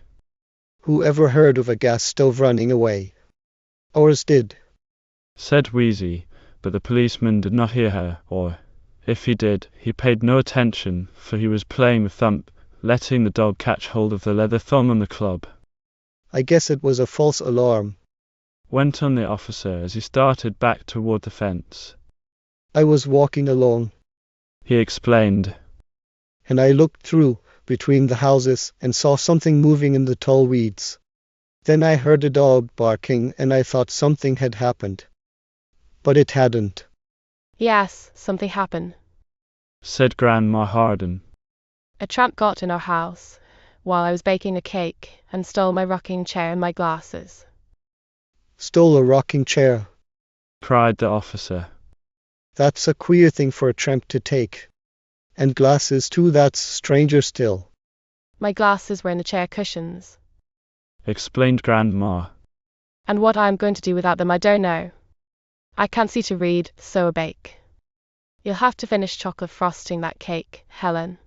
Who ever heard of a gas stove running away? Ours did. Said Weezie, but the policeman did not hear her, or, if he did, he paid no attention, for he was playing with Thump, letting the dog catch hold of the leather thong on the club. I guess it was a false alarm. Went on the officer as he started back toward the fence. I was walking along, He explained. and I looked through, between the houses, and saw something moving in the tall weeds. Then I heard a dog barking, and I thought something had happened. But it hadn't. Yes, something happened. Said Grandma Harden. A tramp got in our house while I was baking a cake and stole my rocking chair and my glasses. Stole a rocking chair. Cried the officer. That's a queer thing for a tramp to take. And glasses too, that's stranger still. My glasses were in the chair cushions, Explained Grandma. and what I am going to do without them I don't know. I can't see to read, so a bake. You'll have to finish chocolate frosting that cake, Helen.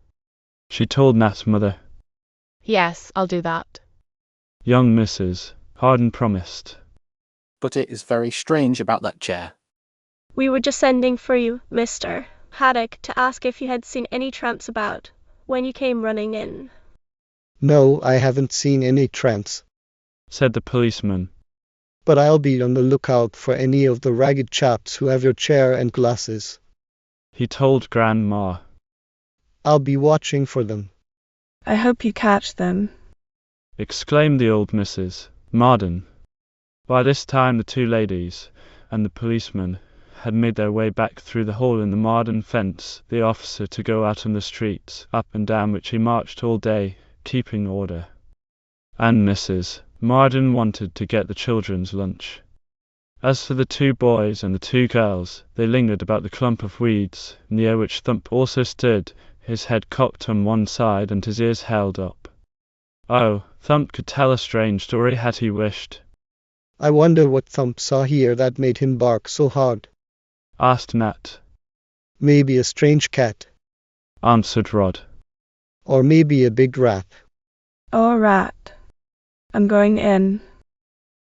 She told Nat's mother. Yes, I'll do that. Young Mrs. Harden promised. But it is very strange about that chair. We were just sending for you, Mr. Haddock, to ask if you had seen any tramps about when you came running in. No, I haven't seen any tramps. Said the policeman. But I'll be on the lookout for any of the ragged chaps who have your chair and glasses. He told Grandma. I'll be watching for them. I hope you catch them. Exclaimed the old Mrs. Marden. By this time the two ladies and the policeman had made their way back through the hole in the Marden fence, the officer to go out on the streets, up and down which he marched all day, keeping order. And Mrs. Marden wanted to get the children's lunch. As for the two boys and the two girls, they lingered about the clump of weeds, near which Thump also stood, his head cocked on one side and his ears held up. Oh, Thump could tell a strange story had he wished. I wonder what Thump saw here that made him bark so hard. Asked Nat. Maybe a strange cat. Answered Rod. Or maybe a big rat. Oh, a rat. I'm going in.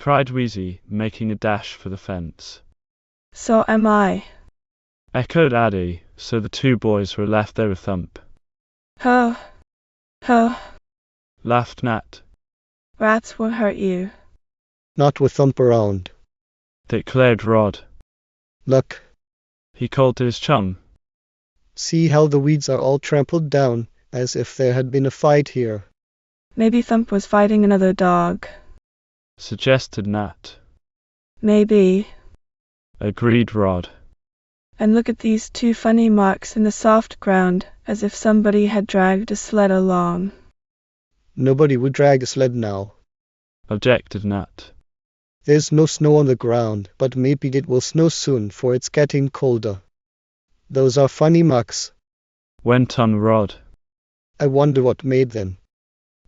Cried Weezie, making a dash for the fence. So am I. Echoed Addie, so the two boys were left there with Thump. Ho. Ho. Laughed Nat. Rats will hurt you. Not with Thump around. Declared Rod. Look, He called to his chum. see how the weeds are all trampled down, as if there had been a fight here. Maybe Thump was fighting another dog. Suggested Nat. Maybe. Agreed Rod. And look at these two funny marks in the soft ground, as if somebody had dragged a sled along. Nobody would drag a sled now. Objected Nat. There's no snow on the ground, but maybe it will snow soon, for it's getting colder. Those are funny marks. Went on Rod. I wonder what made them.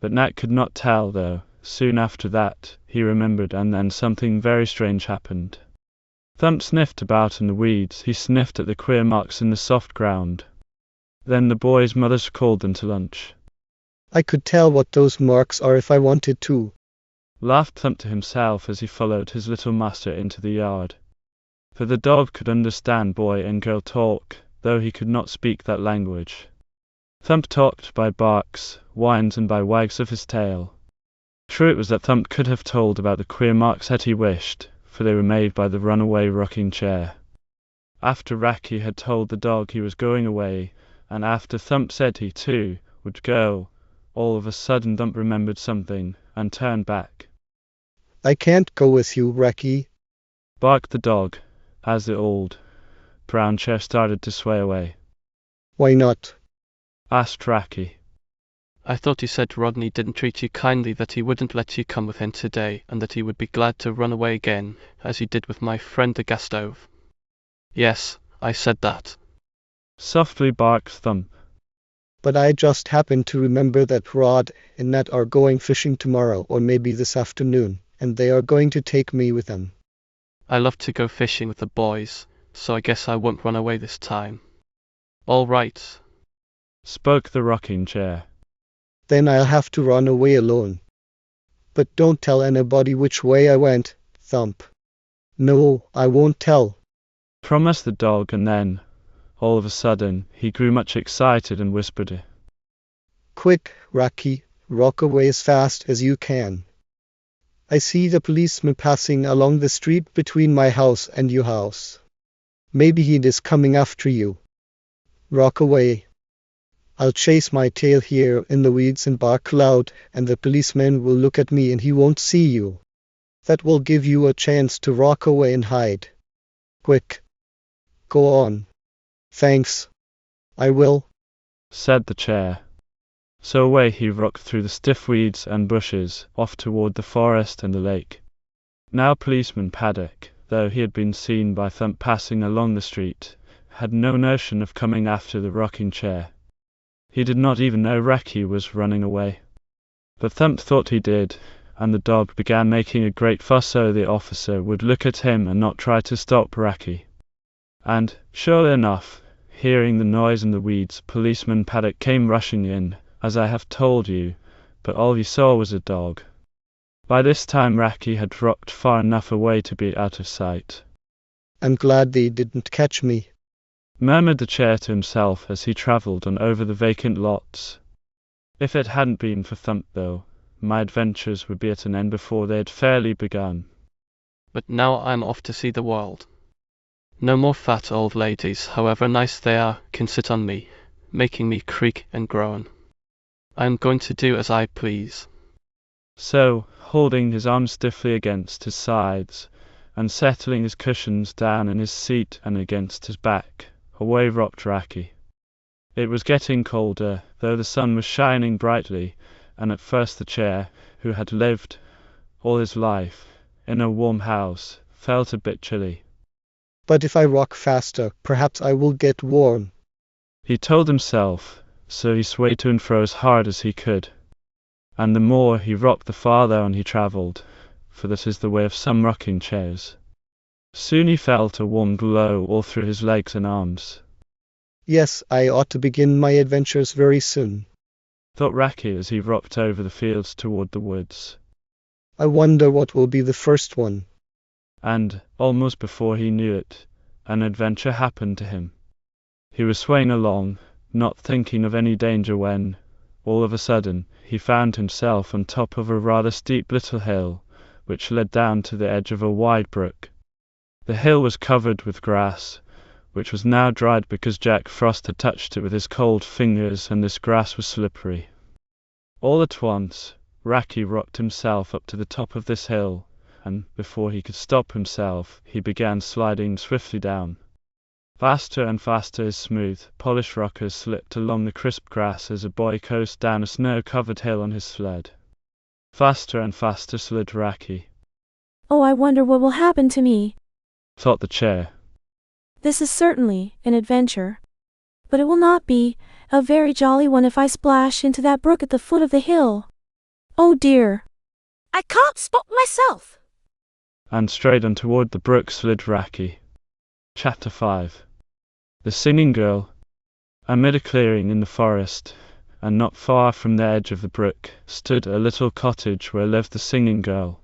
But Nat could not tell, though. Soon after that, he remembered, and then something very strange happened. Thump sniffed about in the weeds. He sniffed at the queer marks in the soft ground. Then the boys' mothers called them to lunch. I could tell what those marks are if I wanted to, Laughed Thump to himself as he followed his little master into the yard. For the dog could understand boy and girl talk, though he could not speak that language. Thump talked by barks, whines, and by wags of his tail. True it was that Thump could have told about the queer marks had he wished, for they were made by the runaway rocking chair. After Racky had told the dog he was going away, and after Thump said he too would go, all of a sudden Thump remembered something, and turned back. I can't go with you, Racky, Barked the dog, as the old brown chair started to sway away. Why not? Asked Racky. I thought you said Rodney didn't treat you kindly, that he wouldn't let you come with him today, and that he would be glad to run away again, as he did with my friend the gas stove. Yes, I said that. Softly barked Thump. But I just happened to remember that Rod and Nat are going fishing tomorrow, or maybe this afternoon, and they are going to take me with them. I love to go fishing with the boys, so I guess I won't run away this time. All right, Spoke the rocking chair. Then I'll have to run away alone. But don't tell anybody which way I went, Thump. No, I won't tell, Promised the dog, and then, all of a sudden, he grew much excited and whispered, Quick, Racky, rock away as fast as you can. I see the policeman passing along the street between my house and your house. Maybe he is coming after you. Rock away. I'll chase my tail here in the weeds and bark loud, and the policeman will look at me and he won't see you. That will give you a chance to rock away and hide. Quick. Go on. Thanks. I will, said the chair. So away he rocked through the stiff weeds and bushes, off toward the forest and the lake. Now Policeman Paddock, though he had been seen by Thump passing along the street, had no notion of coming after the rocking chair. He did not even know Racky was running away. But Thump thought he did, and the dog began making a great fuss so the officer would look at him and not try to stop Racky. And, surely enough, hearing the noise in the weeds, Policeman Paddock came rushing in, as I have told you, but all he saw was a dog. By this time Racky had rocked far enough away to be out of sight. I'm glad they didn't catch me, Murmured the chair to himself as he travelled on over the vacant lots. If it hadn't been for Thump, though, my adventures would be at an end before they had fairly begun. But now I'm off to see the world. No more fat old ladies, however nice they are, can sit on me, making me creak and groan. I am going to do as I please. So, holding his arms stiffly against his sides, and settling his cushions down in his seat and against his back, away rocked Racky. It was getting colder, though the sun was shining brightly, and at first the chair, who had lived all his life in a warm house, felt a bit chilly. But if I rock faster, perhaps I will get warm, He told himself, so he swayed to and fro as hard as he could. And the more he rocked, the farther on he travelled, for that is the way of some rocking chairs. Soon he felt a warm glow all through his legs and arms. Yes, I ought to begin my adventures very soon, Thought Racky as he rocked over the fields toward the woods. I wonder what will be the first one. And, almost before he knew it, an adventure happened to him. He was swaying along, not thinking of any danger when, all of a sudden, he found himself on top of a rather steep little hill, which led down to the edge of a wide brook. The hill was covered with grass, which was now dried because Jack Frost had touched it with his cold fingers, and this grass was slippery. All at once, Racky rocked himself up to the top of this hill, and before he could stop himself, he began sliding swiftly down. Faster and faster his smooth, polished rockers slipped along the crisp grass as a boy coasted down a snow-covered hill on his sled. Faster and faster slid Racky. Oh, I wonder what will happen to me. Thought the chair. This is certainly an adventure. But it will not be a very jolly one if I splash into that brook at the foot of the hill. Oh dear. I can't spot myself. and straight on toward the brook slid Raki. Chapter 5. The Singing Girl. Amid a clearing in the forest, and not far from the edge of the brook, stood a little cottage where lived the singing girl.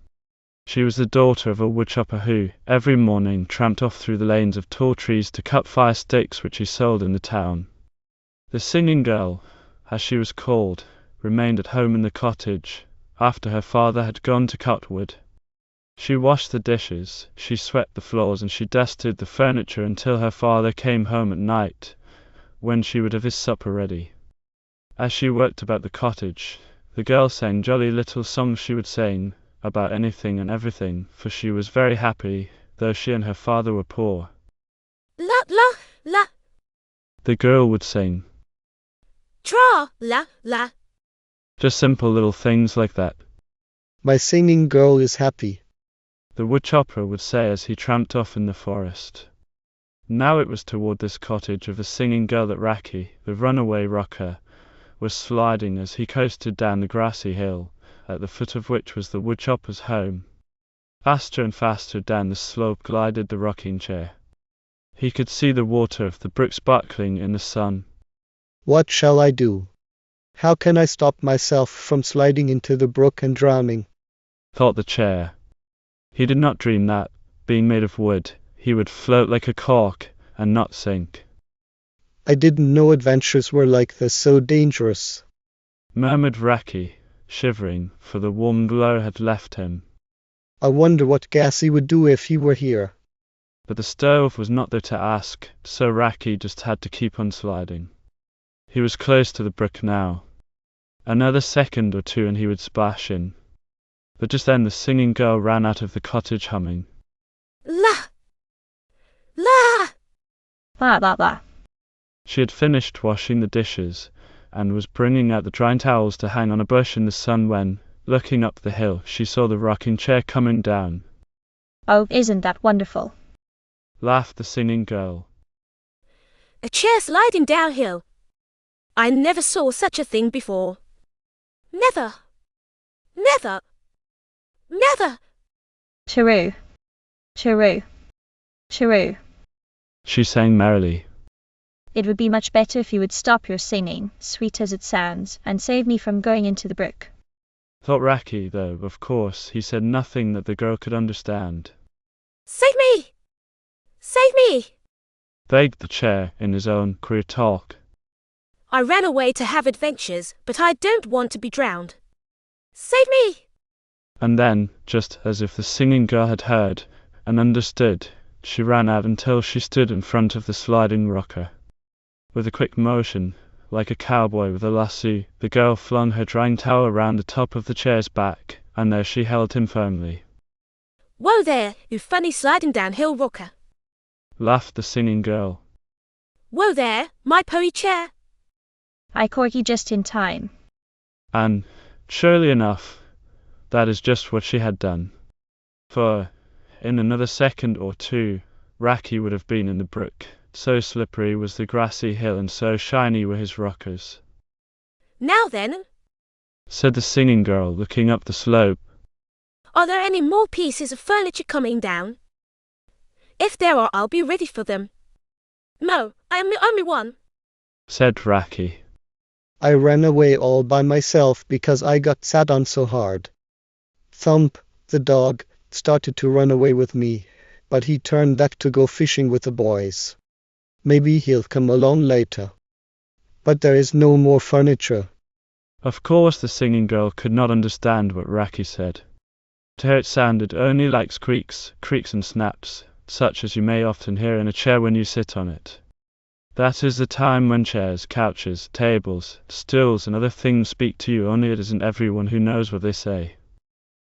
She was the daughter of a woodchopper who, every morning, tramped off through the lanes of tall trees to cut fire sticks which he sold in the town. The singing girl, as she was called, remained at home in the cottage, after her father had gone to cut wood. She washed the dishes, she swept the floors, and she dusted the furniture until her father came home at night, when she would have his supper ready. As she worked about the cottage, the girl sang jolly little songs she would sing about anything and everything, for she was very happy, though she and her father were poor. La la la. The girl would sing. Tra la la. Just simple little things like that. My singing girl is happy, the woodchopper would say as he tramped off in the forest. Now it was toward this cottage of the singing girl that Raki, the runaway rocker, was sliding as he coasted down the grassy hill, at the foot of which was the woodchopper's home. Faster and faster down the slope glided the rocking chair. He could see the water of the brook sparkling in the sun. What shall I do? How can I stop myself from sliding into the brook and drowning? Thought the chair. He did not dream that, being made of wood, he would float like a cork and not sink. I didn't know adventures were like this, so dangerous, murmured Raki, shivering, for the warm glow had left him. I wonder what Gassy would do if he were here. But the stove was not there to ask, so Raki just had to keep on sliding. He was close to the brook now. Another second or two and he would splash in. But just then the singing girl ran out of the cottage humming. La la La la la. She had finished washing the dishes, and was bringing out the drying towels to hang on a bush in the sun when, looking up the hill, she saw the rocking chair coming down. Oh, isn't that wonderful? Laughed the singing girl. A chair sliding downhill. I never saw such a thing before. Never. Never. Never. Chiroo. Chiroo. Chiroo. She sang merrily. It would be much better if you would stop your singing, sweet as it sounds, and save me from going into the brook. Thought Raki, though, of course, he said nothing that the girl could understand. Save me! Save me! Begged the chair in his own queer talk. I ran away to have adventures, but I don't want to be drowned. Save me! And then, just as if the singing girl had heard and understood, she ran out until she stood in front of the sliding rocker. With a quick motion, like a cowboy with a lasso, the girl flung her drying towel around the top of the chair's back, and there she held him firmly. Whoa there, you funny sliding downhill rocker. Laughed the singing girl. Whoa there, my pony chair. I caught you just in time. And, surely enough, that is just what she had done. For, in another second or two, Raki would have been in the brook. So slippery was the grassy hill and so shiny were his rockers. Now then, said the singing girl, looking up the slope. Are there any more pieces of furniture coming down? If there are, I'll be ready for them. No, I am the only one, said Raki. I ran away all by myself because I got sat on so hard. Thump, the dog, started to run away with me, but he turned back to go fishing with the boys. Maybe he'll come along later. But there is no more furniture. Of course the singing girl could not understand what Raki said. To her it sounded only like squeaks, creaks and snaps, such as you may often hear in a chair when you sit on it. That is the time when chairs, couches, tables, stools and other things speak to you, only it isn't everyone who knows what they say.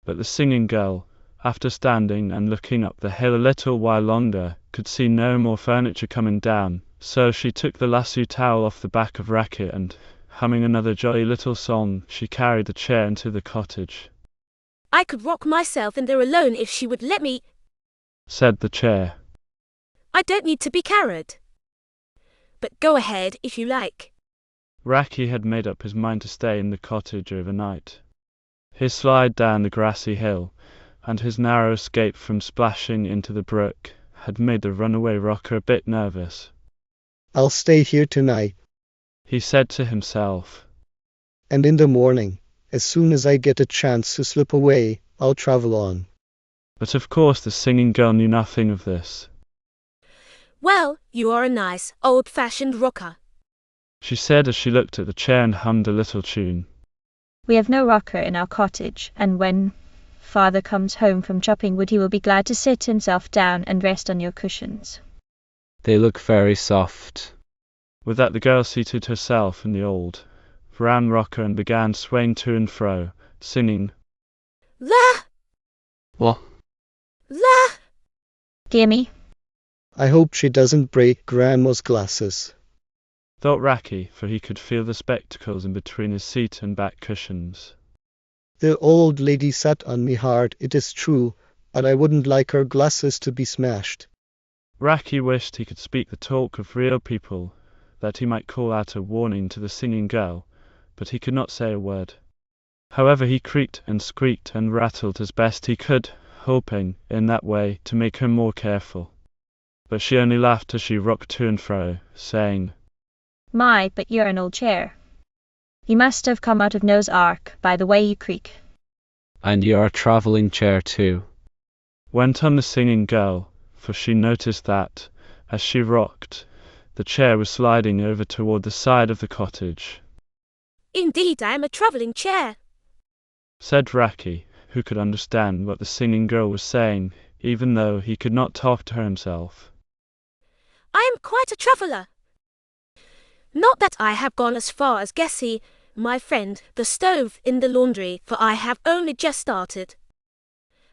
But the singing girl, after standing and looking up the hill a little while longer, could see no more furniture coming down, so she took the lasso towel off the back of Raki and, humming another jolly little song, she carried the chair into the cottage. I could rock myself in there alone if she would let me, said the chair. I don't need to be carried. But go ahead if you like. Raki had made up his mind to stay in the cottage overnight. He slid down the grassy hill, and his narrow escape from splashing into the brook had made the runaway rocker a bit nervous. I'll stay here tonight, He said to himself. and in the morning, as soon as I get a chance to slip away, I'll travel on. But of course the singing girl knew nothing of this. Well, you are a nice, old-fashioned rocker. She said as she looked at the chair and hummed a little tune. We have no rocker in our cottage, and when father comes home from chopping wood he will be glad to sit himself down and rest on your cushions. They look very soft. With that the girl seated herself in the old, brown rocker and began swaying to and fro, singing, La! What? La! Dear me, I hope she doesn't break Grandma's glasses. thought Racky, for he could feel the spectacles in between his seat and back cushions. The old lady sat on me hard, it is true, but I wouldn't like her glasses to be smashed. Racky wished he could speak the talk of real people, that he might call out a warning to the singing girl, but he could not say a word. However, he creaked and squeaked and rattled as best he could, hoping, in that way, to make her more careful. But she only laughed as she rocked to and fro, saying, my, but you're an old chair. You must have come out of Noah's Ark by the way you creak. And you're a travelling chair too. Went on the singing girl, for she noticed that, as she rocked, the chair was sliding over toward the side of the cottage. Indeed, I am a travelling chair, said Racky, who could understand what the singing girl was saying, even though he could not talk to her himself. I am quite a traveller. Not that I have gone as far as Gessie, my friend, the stove in the laundry, for I have only just started.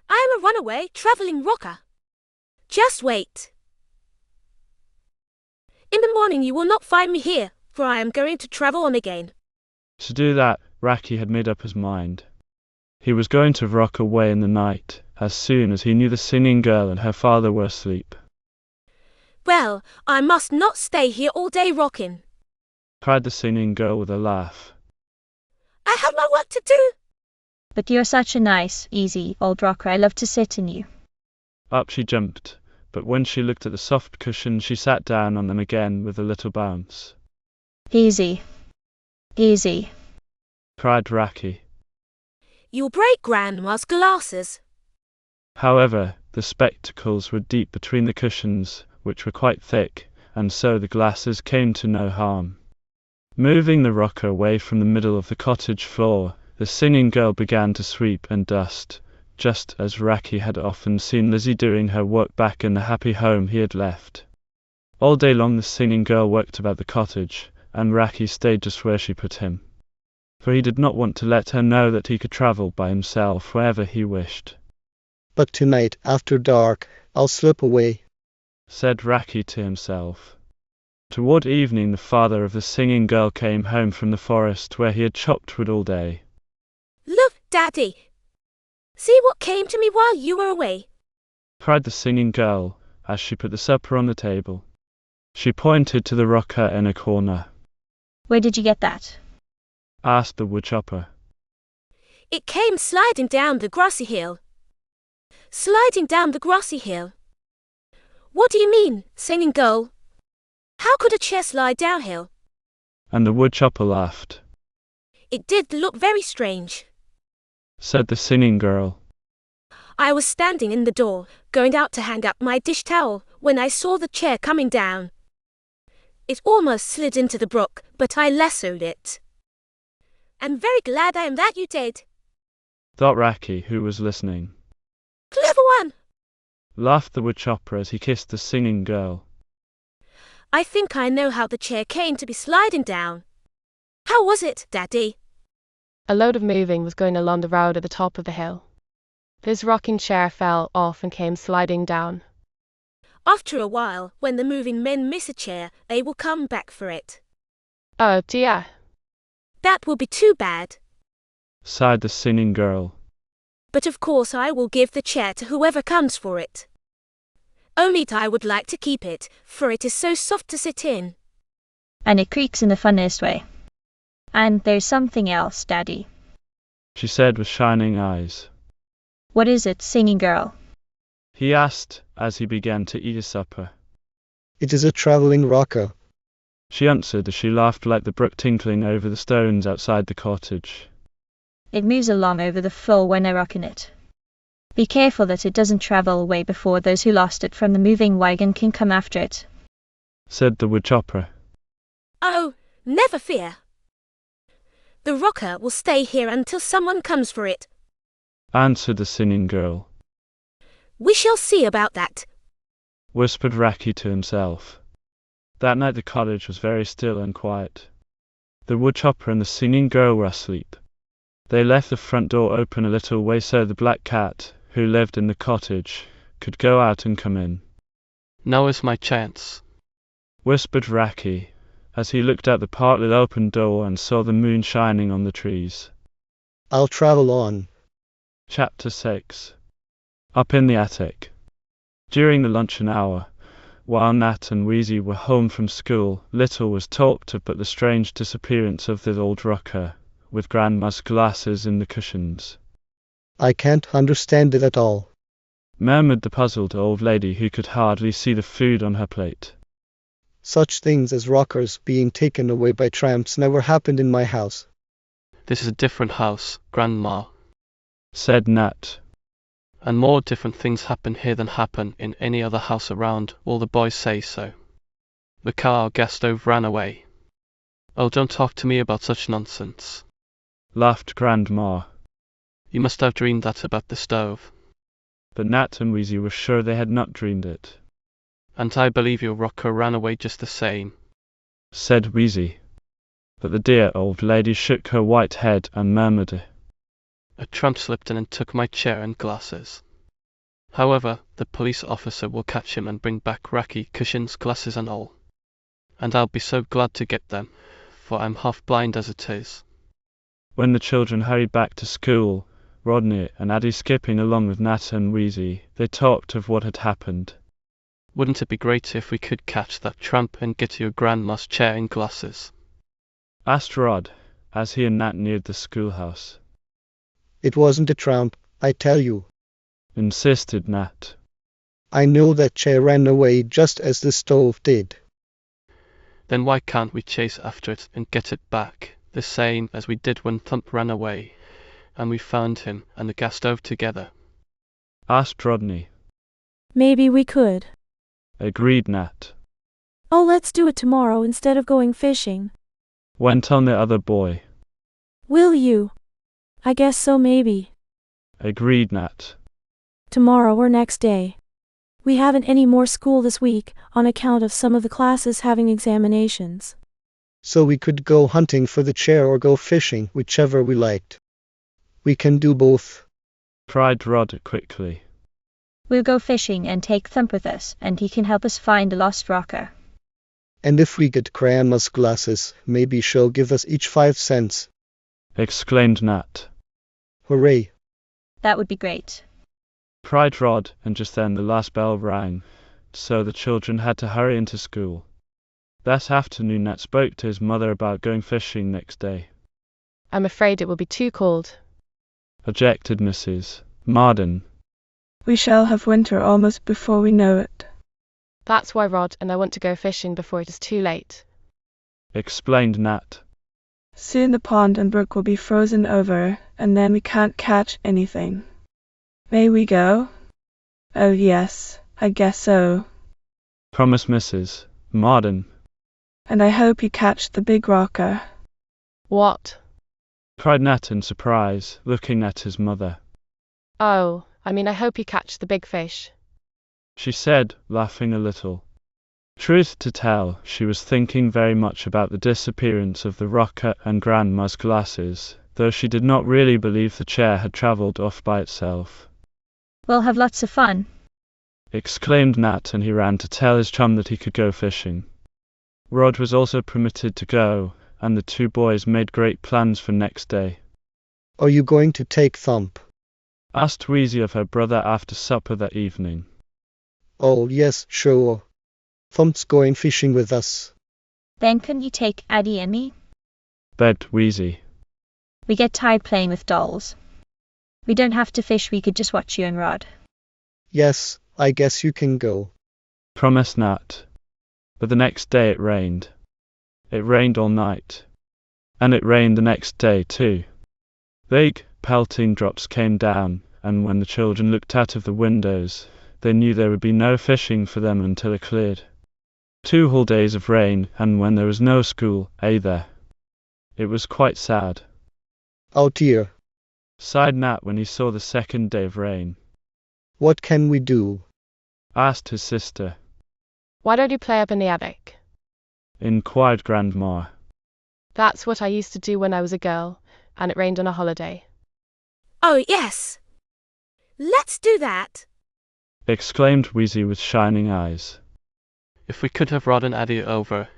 I am a runaway travelling rocker. Just wait. In the morning you will not find me here, for I am going to travel on again. To do that, Racky had made up his mind. He was going to rock away in the night, as soon as he knew the singing girl and her father were asleep. Well, I must not stay here all day rocking, cried the singing girl with a laugh. I have my work to do. But you're such a nice, easy old rocker, I love to sit in you. Up she jumped, but when she looked at the soft cushions she sat down on them again with a little bounce. Easy. Easy. Cried Racky. You'll break Grandma's glasses. However, the spectacles were deep between the cushions, which were quite thick, and so the glasses came to no harm. Moving the rocker away from the middle of the cottage floor, the singing girl began to sweep and dust, just as Racky had often seen Lizzie doing her work back in the happy home he had left. All day long the singing girl worked about the cottage, and Racky stayed just where she put him, for he did not want to let her know that he could travel by himself wherever he wished. But tonight, after dark, I'll slip away, said Racky to himself. Toward evening the father of the singing girl came home from the forest where he had chopped wood all day. Look, Daddy. See what came to me while you were away, cried the singing girl, as she put the supper on the table. She pointed to the rocker in a corner. Where did you get that? asked the woodchopper. It came sliding down the grassy hill. Sliding down the grassy hill. What do you mean, singing girl? How could a chair slide downhill? And the woodchopper laughed. It did look very strange, said the singing girl. I was standing in the door, going out to hang up my dish towel, when I saw the chair coming down. It almost slid into the brook, but I lassoed it. I'm very glad I am that you did, thought Racky, who was listening. Clever one, laughed the woodchopper as he kissed the singing girl. I think I know how the chair came to be sliding down. How was it, Daddy? A load of moving was going along the road at the top of the hill. This rocking chair fell off and came sliding down. After a while, when the moving men miss a chair, they will come back for it. Oh dear. That will be too bad, sighed the singing girl. But of course I will give the chair to whoever comes for it. Only I would like to keep it, for it is so soft to sit in. And it creaks in the funniest way. And there's something else, Daddy, she said with shining eyes. What is it, singing girl? he asked as he began to eat his supper. It is a traveling rocker. She answered as she laughed like the brook tinkling over the stones outside the cottage. It moves along over the floor when I rock in it. Be careful that it doesn't travel away before those who lost it from the moving wagon can come after it, said the woodchopper. Oh, never fear. The rocker will stay here until someone comes for it, answered the singing girl. We shall see about that, whispered Racky to himself. That night the cottage was very still and quiet. The woodchopper and the singing girl were asleep. They left the front door open a little way so the black cat, who lived in the cottage, could go out and come in. Now is my chance, whispered Racky, as he looked out the partly open door and saw the moon shining on the trees. I'll travel on. Chapter 6. Up in the attic. During the luncheon hour, while Nat and Weezie were home from school, little was talked of but the strange disappearance of the old rocker, with Grandma's glasses in the cushions. I can't understand it at all, murmured the puzzled old lady who could hardly see the food on her plate. Such things as rockers being taken away by tramps never happened in my house. This is a different house, Grandma, said Nat. And more different things happen here than happen in any other house around. All the boys say so. The car gas stove ran away. Oh, don't talk to me about such nonsense, laughed Grandma. You must have dreamed that about the stove. But Nat and Weezie were sure they had not dreamed it. And I believe your rocker ran away just the same, said Weezie. But the dear old lady shook her white head and murmured, A tramp slipped in and took my chair and glasses. However, the police officer will catch him and bring back Racky, cushions, glasses and all. And I'll be so glad to get them, for I'm half blind as it is. When the children hurried back to school, Rodney and Addie skipping along with Nat and Weezie, they talked of what had happened. Wouldn't it be great if we could catch that tramp and get your grandma's chair and glasses? Asked Rod, as he and Nat neared the schoolhouse. It wasn't a tramp, I tell you, insisted Nat. I know that chair ran away just as the stove did. Then why can't we chase after it and get it back, the same as we did when Thump ran away, and we found him and the gas stove together? Asked Rodney. Maybe we could, agreed Nat. Oh, let's do it tomorrow instead of going fishing, went on the other boy. Will you? I guess so, maybe, agreed Nat. Tomorrow or next day. We haven't any more school this week on account of some of the classes having examinations. So we could go hunting for the chair or go fishing, whichever we liked. We can do both, cried Rod quickly. We'll go fishing and take Thump with us, and he can help us find the lost rocker. And if we get Grandma's glasses, maybe she'll give us each 5 cents, exclaimed Nat. Hooray! That would be great, cried Rod, and just then the last bell rang, so the children had to hurry into school. That afternoon Nat spoke to his mother about going fishing next day. I'm afraid it will be too cold, objected Mrs. Marden. We shall have winter almost before we know it, That's why Rod and I want to go fishing before it is too late, explained Nat. Soon the pond and brook will be frozen over, and then we can't catch anything. May we go? Oh yes, I guess so, promised Mrs. Marden. And I hope you catch the big rocker. What? cried Nat in surprise, looking at his mother. Oh, I mean I hope you catch the big fish, she said, laughing a little. Truth to tell, she was thinking very much about the disappearance of the rocker and Grandma's glasses, though she did not really believe the chair had travelled off by itself. We'll have lots of fun, exclaimed Nat, and he ran to tell his chum that he could go fishing. Rod was also permitted to go, and the two boys made great plans for next day. Are you going to take Thump? asked Weezie of her brother after supper that evening. Oh yes, sure. Thump's going fishing with us. Then couldn't you take Addie and me? begged Weezie. We get tired playing with dolls. We don't have to fish, we could just watch you and Rod. Yes, I guess you can go. promised Nat. But the next day it rained. It rained all night. And it rained the next day too. Big, pelting drops came down, and when the children looked out of the windows, they knew there would be no fishing for them until it cleared. 2 whole days of rain, and when there was no school either. It was quite sad. Oh dear. Sighed Nat when he saw the second day of rain. What can we do? Asked his sister. Why don't you play up in the attic? Inquired Grandma. That's what I used to do when I was a girl, and it rained on a holiday. Oh, yes. Let's do that. Exclaimed Weezie with shining eyes. If we could have Rod and Addie over,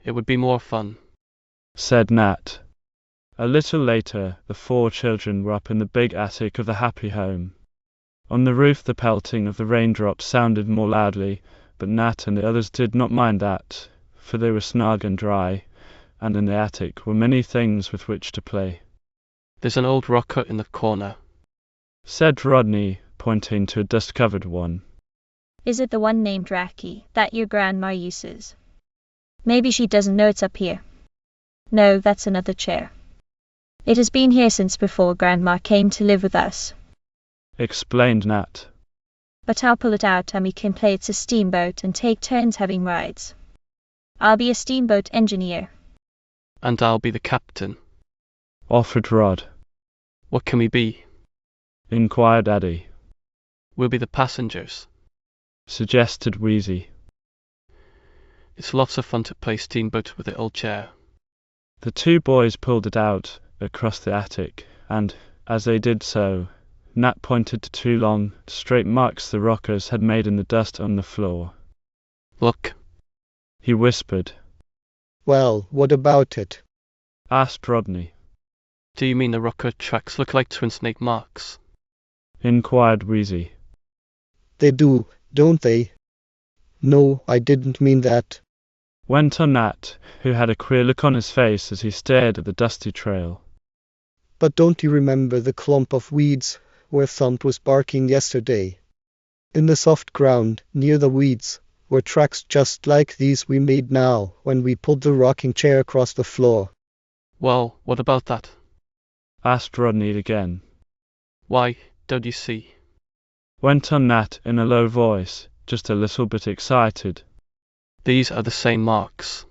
it would be more fun, said Nat. A little later, the 4 children were up in the big attic of the happy home. On the roof the pelting of the raindrops sounded more loudly, but Nat and the others did not mind that, for they were snug and dry, and in the attic were many things with which to play. There's an old rocker in the corner, said Rodney, pointing to a dust-covered one. Is it the one named Racky that your grandma uses? Maybe she doesn't know it's up here. No, that's another chair. It has been here since before Grandma came to live with us. Explained Nat. But I'll pull it out and we can play it's a steamboat and take turns having rides. I'll be a steamboat engineer. and I'll be the captain. Offered Rod. What can we be? Inquired Addie. We'll be the passengers. Suggested Weezie. It's lots of fun to play steamboat with the old chair. The 2 boys pulled it out across the attic, and, as they did so, Nat pointed to 2 long, straight marks the rockers had made in the dust on the floor. Look, He whispered. Well, what about it? Asked Rodney. do you mean the rocker tracks look like twin snake marks? Inquired Weezie. They do, don't they? No, I didn't mean that. Went on Nat, who had a queer look on his face as he stared at the dusty trail. But don't you remember the clump of weeds where Thump was barking yesterday? In the soft ground, near the weeds, were tracks just like these we made now when we pulled the rocking chair across the floor. Well, what about that? Asked Rodney again. Why, don't you see? Went on Nat in a low voice, just a little bit excited. These are the same marks.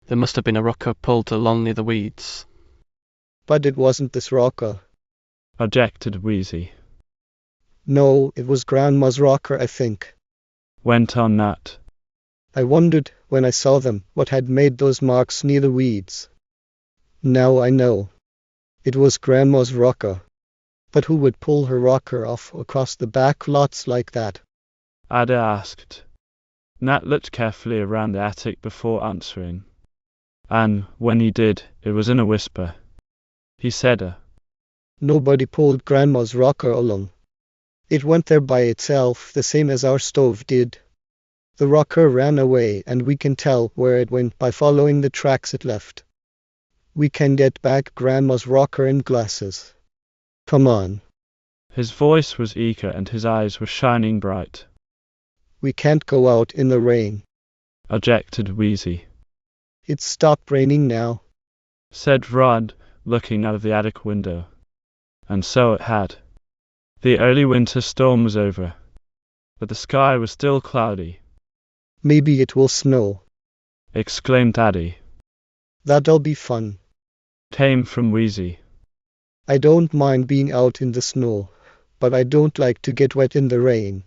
There must have been a rocker pulled along near the weeds. But it wasn't this rocker. Objected Weezie. No, it was Grandma's rocker, I think. Went on Nat. I wondered, when I saw them, what had made those marks near the weeds. Now I know. It was Grandma's rocker. But who would pull her rocker off across the back lots like that? Ada asked. Nat looked carefully around the attic before answering. And, when he did, it was in a whisper. He said, Nobody pulled Grandma's rocker along. It went there by itself, the same as our stove did. The rocker ran away, and we can tell where it went by following the tracks it left. We can get back Grandma's rocker and glasses. Come on. His voice was eager and his eyes were shining bright. We can't go out in the rain. Objected Weezie. It's stopped raining now. Said Rod, looking out of the attic window. And so it had. The early winter storm was over, but the sky was still cloudy. Maybe it will snow. Exclaimed Addie. That'll be fun. Came from Weezie. I don't mind being out in the snow, but I don't like to get wet in the rain.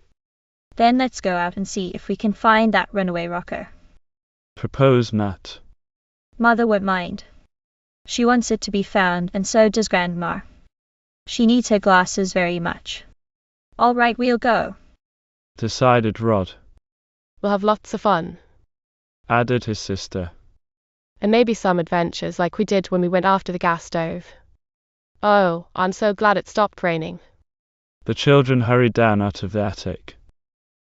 Then let's go out and see if we can find that runaway rocker. Proposed Nat. Mother won't mind. She wants it to be found, and so does Grandma. She needs her glasses very much. All right, we'll go. Decided Rod. We'll have lots of fun. Added his sister. And maybe some adventures like we did when we went after the gas stove. Oh, I'm so glad it stopped raining. The children hurried down out of the attic.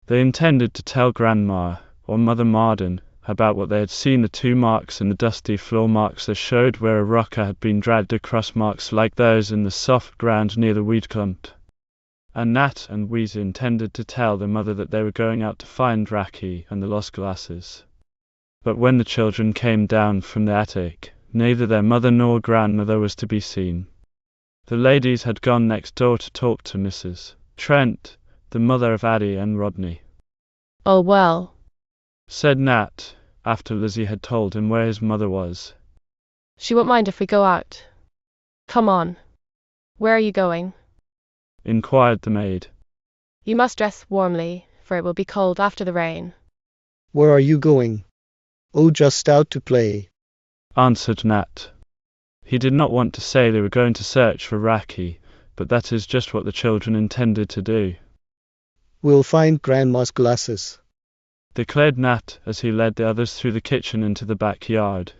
They intended to tell Grandma or Mother Marden about what they had seen, the 2 marks in the dusty floor, marks that showed where a rocker had been dragged across, marks like those in the soft ground near the weed clump. And Nat and Weezie intended to tell their mother that they were going out to find Racky and the lost glasses. But when the children came down from the attic, neither their mother nor grandmother was to be seen. The ladies had gone next door to talk to Mrs. Trent, the mother of Addie and Rodney. Oh well, Said Nat, after Lizzie had told him where his mother was. she won't mind if we go out. Come on. Where are you going? Inquired the maid. You must dress warmly, for it will be cold after the rain. Where are you going? Oh, just out to play. Answered Nat. He did not want to say they were going to search for Racky, but that is just what the children intended to do. We'll find Grandma's glasses, declared Nat as he led the others through the kitchen into the backyard,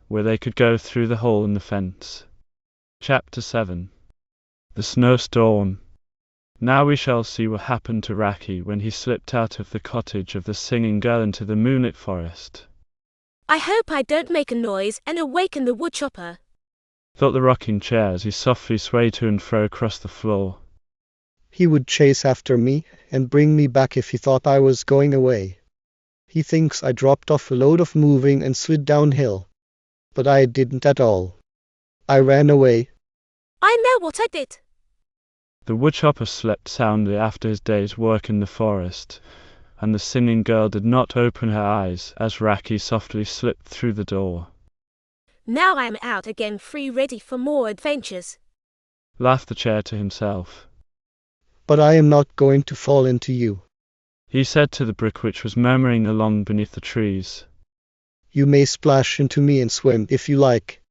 where they could go through the hole in the fence. Chapter 7. The Snowstorm. Now we shall see what happened to Racky when he slipped out of the cottage of the singing girl into the moonlit forest. I hope I don't make a noise and awaken the woodchopper, thought the rocking chair as he softly swayed to and fro across the floor. He would chase after me and bring me back if he thought I was going away. He thinks I dropped off a load of moving and slid downhill. But I didn't at all. I ran away. I know what I did. The woodchopper slept soundly after his day's work in the forest, and the singing girl did not open her eyes as Racky softly slipped through the door. Now I am out again, free, ready for more adventures, Laughed the chair to himself. But I am not going to fall into you, he said to the brook which was murmuring along beneath the trees. You may splash into me and swim if you like,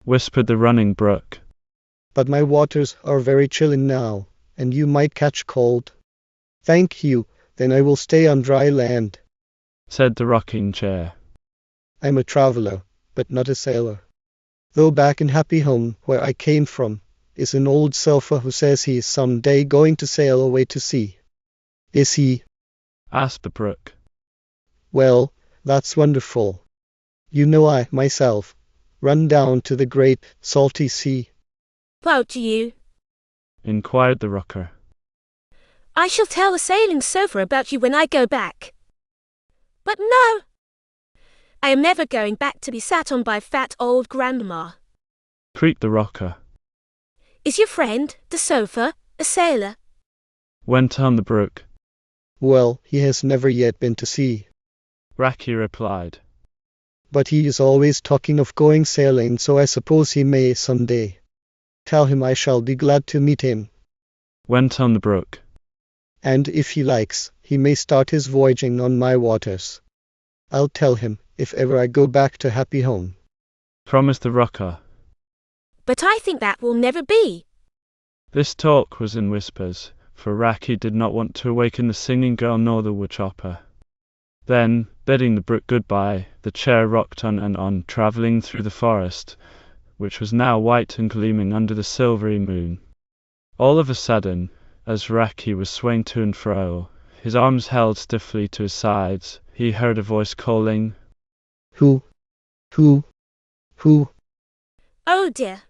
whispered the running brook. But my waters are very chilly now, and you might catch cold. Thank you, then I will stay on dry land, said the rocking chair. I'm a traveler, but not a sailor. Though back in Happy Home, where I came from, is an old sulphur who says he is some day going to sail away to sea. Is he? Asked the brook. Well, that's wonderful. You know I, myself, run down to the great, salty sea. Bow to you. Inquired the rocker. I shall tell the sailing sofa about you when I go back. But no! I am never going back to be sat on by fat old grandma. Creaked the rocker. Is your friend, the sofa, a sailor? Went on the brook. Well, he has never yet been to sea, Racky replied. but he is always talking of going sailing, so I suppose he may some day. Tell him I shall be glad to meet him. Went on the brook. And if he likes, he may start his voyaging on my waters. I'll tell him, if ever I go back to Happy Home. Promised the rocker. But I think that will never be. This talk was in whispers, for Racky did not want to awaken the singing girl nor the woodchopper. Then, bidding the brook goodbye, the chair rocked on and on, travelling through the forest, which was now white and gleaming under the silvery moon. All of a sudden, as Racky was swaying to and fro, his arms held stiffly to his sides, he heard a voice calling, Who? Oh dear.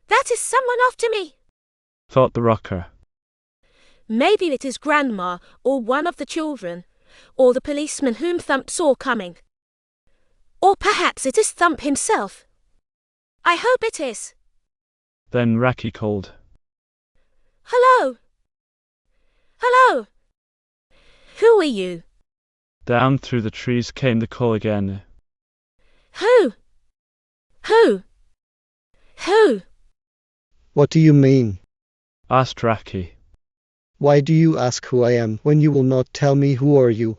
That is someone after me. thought the rocker. Maybe it is Grandma, or one of the children, or the policeman whom Thump saw coming. Or perhaps it is Thump himself. I hope it is. Then Racky called, Hello! Hello! Who are you? Down through the trees came the call again. Who? What do you mean? Asked Racky. Why do you ask who I am when you will not tell me who are you?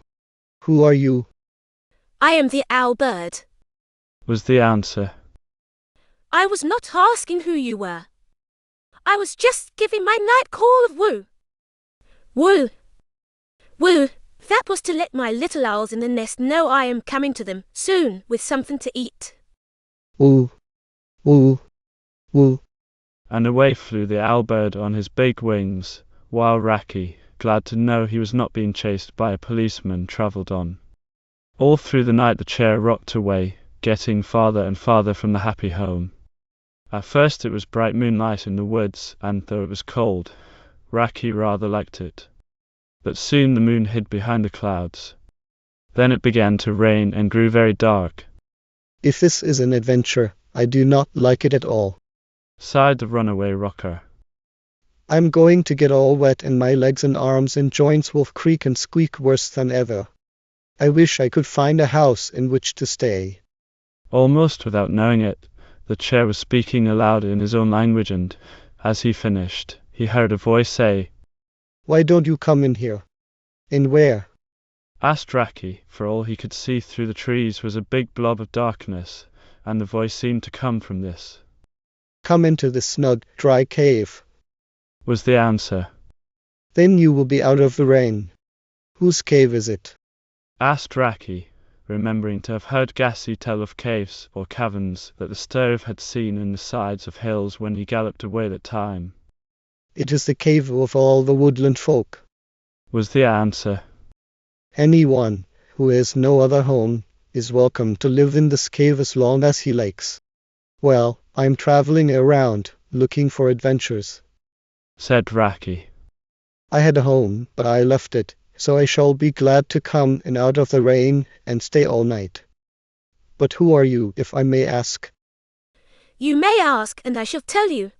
Who are you? I am the owl bird. Was the answer. I was not asking who you were. I was just giving my night call of woo. Woo. Woo. That was to let my little owls in the nest know I am coming to them soon with something to eat. Woo. And away flew the owlbird on his big wings, while Racky, glad to know he was not being chased by a policeman, travelled on. All through the night the chair rocked away, getting farther and farther from the happy home. At first it was bright moonlight in the woods, and though it was cold, Racky rather liked it. But soon the moon hid behind the clouds. Then it began to rain and grew very dark. If this is an adventure, I do not like it at all, sighed the runaway rocker. I'm going to get all wet and my legs and arms and joints will creak and squeak worse than ever. I wish I could find a house in which to stay. Almost without knowing it, the chair was speaking aloud in his own language, and, as he finished, he heard a voice say, Why don't you come in here? In where? asked Racky, for all he could see through the trees was a big blob of darkness, and the voice seemed to come from this. Come into the snug, dry cave, was the answer. Then you will be out of the rain. Whose cave is it? asked Racky, remembering to have heard Gassy tell of caves or caverns that the stove had seen in the sides of hills when he galloped away that time. It is the cave of all the woodland folk, was the answer. Anyone who has no other home is welcome to live in this cave as long as he likes. Well, I'm traveling around, looking for adventures, said Racky. I had a home, but I left it, so I shall be glad to come in out of the rain and stay all night. But who are you, if I may ask? You may ask, and I shall tell you,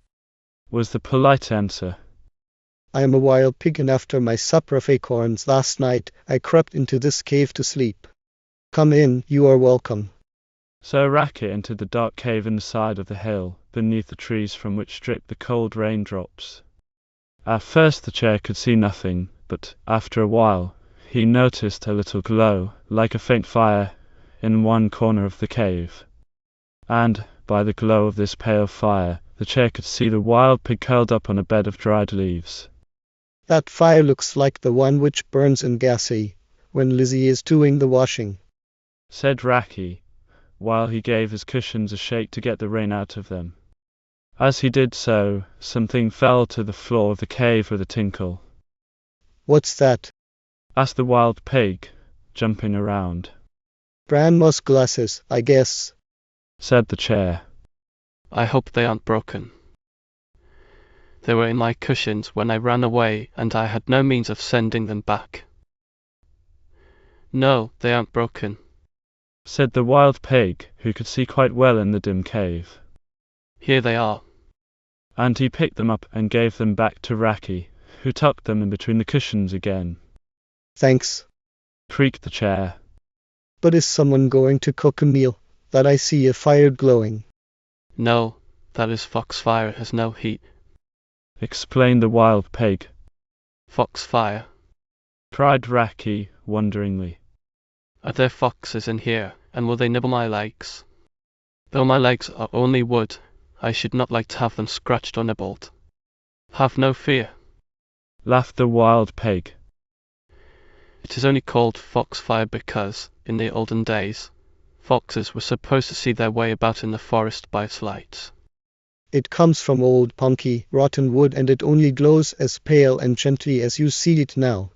was the polite answer. I am a wild pig, and after my supper of acorns last night, I crept into this cave to sleep. Come in, you are welcome. So Racky entered the dark cave in the side of the hill, beneath the trees from which dripped the cold raindrops. At first the chair could see nothing, but after a while he noticed a little glow, like a faint fire, in one corner of the cave. And, by the glow of this pale fire, the chair could see the wild pig curled up on a bed of dried leaves. That fire looks like the one which burns in Gassy, when Lizzie is doing the washing, said Racky, while he gave his cushions a shake to get the rain out of them. As he did so, something fell to the floor of the cave with a tinkle. What's that? asked the wild pig, jumping around. Bran moss glasses, I guess, said the chair. I hope they aren't broken. They were in my cushions when I ran away, and I had no means of sending them back. No, they aren't broken, said the wild pig, who could see quite well in the dim cave. Here they are. And he picked them up and gave them back to Racky, who tucked them in between the cushions again. Thanks, creaked the chair. But is someone going to cook a meal, that I see a fire glowing? No, that is foxfire, has no heat, explained the wild pig. Foxfire? cried Racky, wonderingly. Are there foxes in here, and will they nibble my legs? Though my legs are only wood, I should not like to have them scratched or nibbled. Have no fear, laughed the wild pig. It is only called foxfire because, in the olden days, foxes were supposed to see their way about in the forest by its lights. It comes from old punky, rotten wood, and it only glows as pale and gently as you see it now.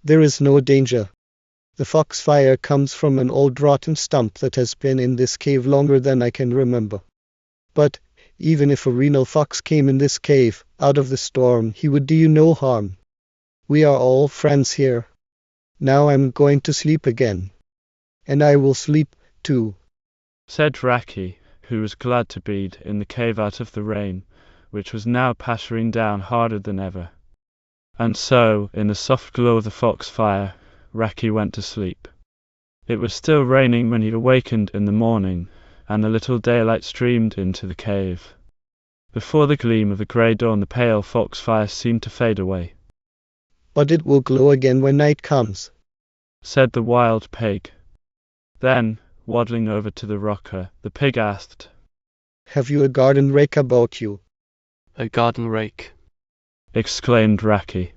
There is no danger. The foxfire comes from an old rotten stump that has been in this cave longer than I can remember. But, even if a real fox came in this cave, out of the storm, he would do you no harm. We are all friends here. Now I'm going to sleep again. And I will sleep, too, said Racky, who was glad to be in the cave out of the rain, which was now pattering down harder than ever. And so, in the soft glow of the foxfire, Racky went to sleep. It was still raining when he awakened in the morning, and a little daylight streamed into the cave. Before the gleam of the grey dawn the pale foxfire seemed to fade away. But it will glow again when night comes, said the wild pig. Then, waddling over to the rocker, the pig asked, Have you a garden rake about you? A garden rake? exclaimed Racky.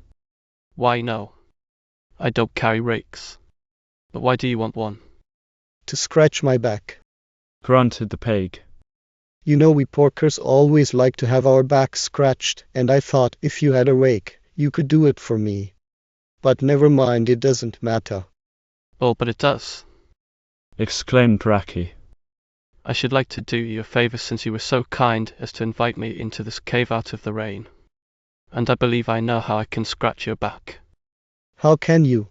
Why, no. I don't carry rakes. But why do you want one? To scratch my back, grunted the pig. You know we porkers always like to have our backs scratched, and I thought if you had a rake, you could do it for me. But never mind, it doesn't matter. Oh, but it does, exclaimed Racky. I should like to do you a favour since you were so kind as to invite me into this cave out of the rain. And I believe I know how I can scratch your back. How can you?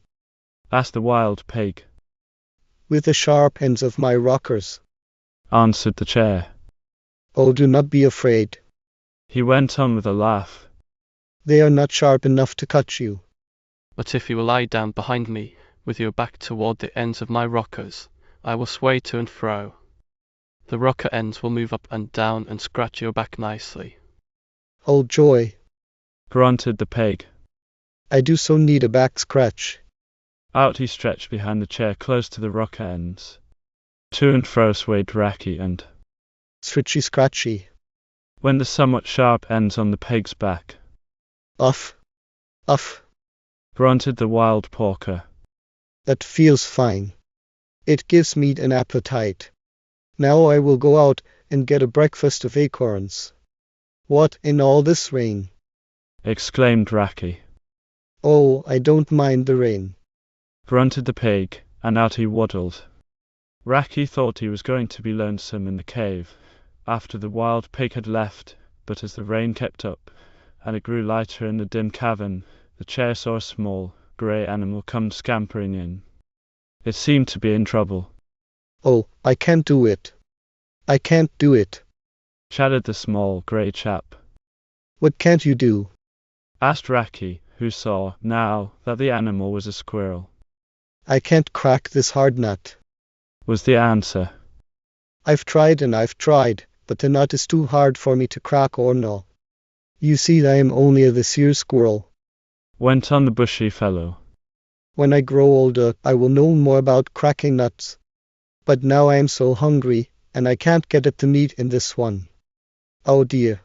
Asked the wild pig. With the sharp ends of my rockers, answered the chair. Oh, do not be afraid. He went on with a laugh. They are not sharp enough to cut you. But if you will lie down behind me, with your back toward the ends of my rockers, I will sway to and fro. The rocker ends will move up and down and scratch your back nicely. Oh, joy! Grunted the pig. I do so need a back scratch. Out he stretched behind the chair close to the rocker ends. To and fro swayed Racky and Scritchy scratchy. Went the somewhat sharp ends on the pig's back. Uff! Uff! Grunted the wild porker. That feels fine. It gives me an appetite. Now I will go out and get a breakfast of acorns. What in all this rain? Exclaimed Racky. Oh, I don't mind the rain. Grunted the pig, and out he waddled. Racky thought he was going to be lonesome in the cave after the wild pig had left, but as the rain kept up, and it grew lighter in the dim cavern, the chair saw a small, grey animal come scampering in. It seemed to be in trouble. Oh, I can't do it. I can't do it. Chattered the small, grey chap. What can't you do? Asked Racky, who saw, now, that the animal was a squirrel. I can't crack this hard nut, was the answer. I've tried and I've tried, but the nut is too hard for me to crack or gnaw. You see, I am only a this here squirrel. Went on the bushy fellow. When I grow older, I will know more about cracking nuts. But now I am so hungry, and I can't get at the meat in this one. Oh dear.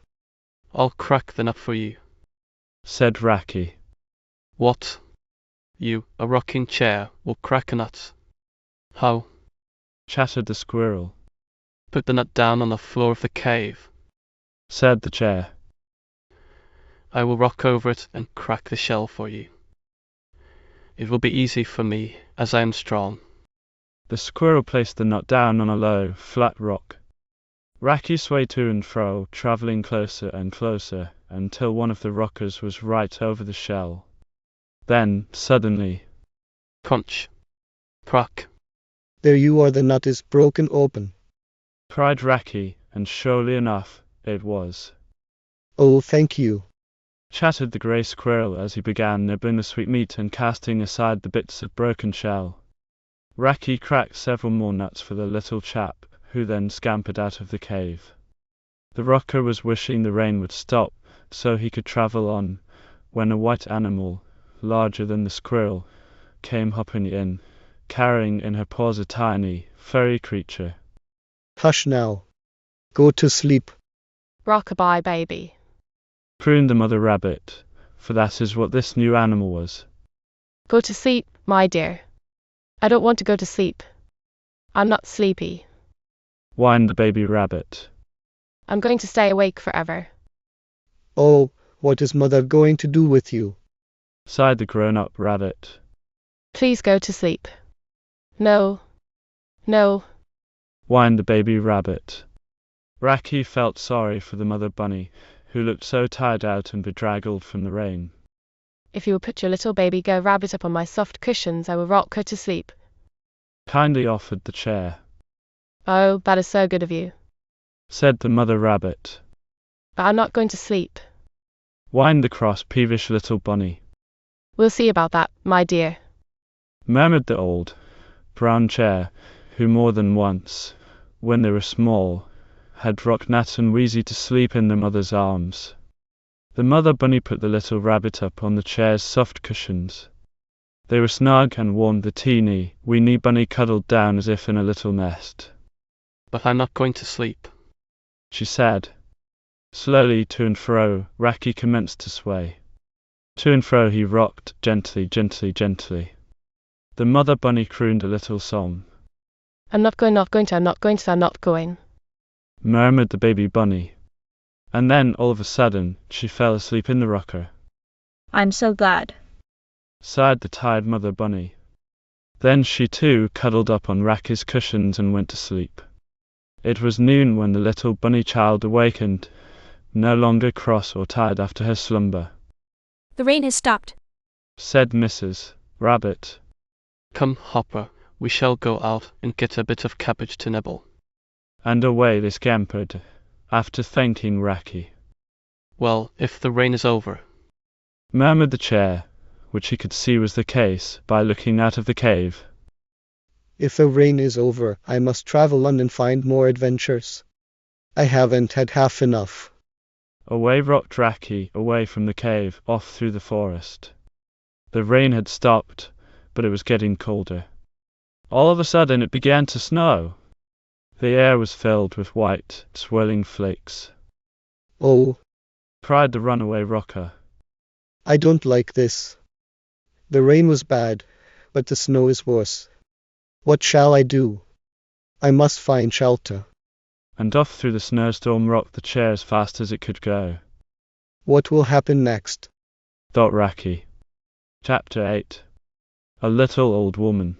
I'll crack the nut for you, said Racky. What? You, a rocking chair, will crack a nut? How? Chattered the squirrel. Put the nut down on the floor of the cave, said the chair. I will rock over it and crack the shell for you. It will be easy for me, as I am strong. The squirrel placed the nut down on a low, flat rock. Racky swayed to and fro, travelling closer and closer, until one of the rockers was right over the shell. Then, suddenly, crunch, crack. There you are, the nut is broken open, cried Racky, and surely enough, it was. Oh, thank you, chattered the grey squirrel as he began nibbling the sweet meat and casting aside the bits of broken shell. Racky cracked several more nuts for the little chap, who then scampered out of the cave. The rocker was wishing the rain would stop, so he could travel on, when a white animal, larger than the squirrel, came hopping in, carrying in her paws a tiny, furry creature. Hush now. Go to sleep. Rock-a-bye, baby, crooned the mother rabbit, for that is what this new animal was. Go to sleep, my dear. I don't want to go to sleep. I'm not sleepy, whined the baby rabbit. I'm going to stay awake forever. Oh, what is mother going to do with you? Sighed the grown-up rabbit. Please go to sleep. No. No. Whined the baby rabbit. Racky felt sorry for the mother bunny, who looked so tired out and bedraggled from the rain. If you will put your little baby girl rabbit up on my soft cushions, I will rock her to sleep, kindly offered the chair. Oh, that is so good of you, said the mother rabbit. But I'm not going to sleep, whined the cross, peevish little bunny. We'll see about that, my dear, murmured the old, brown chair, who more than once, when they were small, had rocked Nat and Weezie to sleep in their mother's arms. The mother bunny put the little rabbit up on the chair's soft cushions. They were snug and warm. The teeny, weeny bunny cuddled down as if in a little nest. But I'm not going to sleep, she said. Slowly to and fro, Racky commenced to sway. To and fro he rocked, gently, gently, gently. The mother bunny crooned a little song. I'm not going, murmured the baby bunny. And then, all of a sudden, she fell asleep in the rocker. I'm so glad, sighed the tired mother bunny. Then she too cuddled up on Racky's cushions and went to sleep. It was noon when the little bunny child awakened, no longer cross or tired after her slumber. The rain has stopped, said Mrs. Rabbit. Come, Hopper, we shall go out and get a bit of cabbage to nibble. And away they scampered, after thanking Racky. Well, if the rain is over, murmured the chair, which he could see was the case by looking out of the cave. If the rain is over, I must travel on and find more adventures. I haven't had half enough. Away rocked Racky, away from the cave, off through the forest. The rain had stopped, but it was getting colder. All of a sudden it began to snow. The air was filled with white, swirling flakes. Oh, cried the runaway rocker. I don't like this. The rain was bad, but the snow is worse. What shall I do? I must find shelter. And off through the snowstorm rocked the chair as fast as it could go. What will happen next? thought Racky. Chapter 8. A Little Old Woman.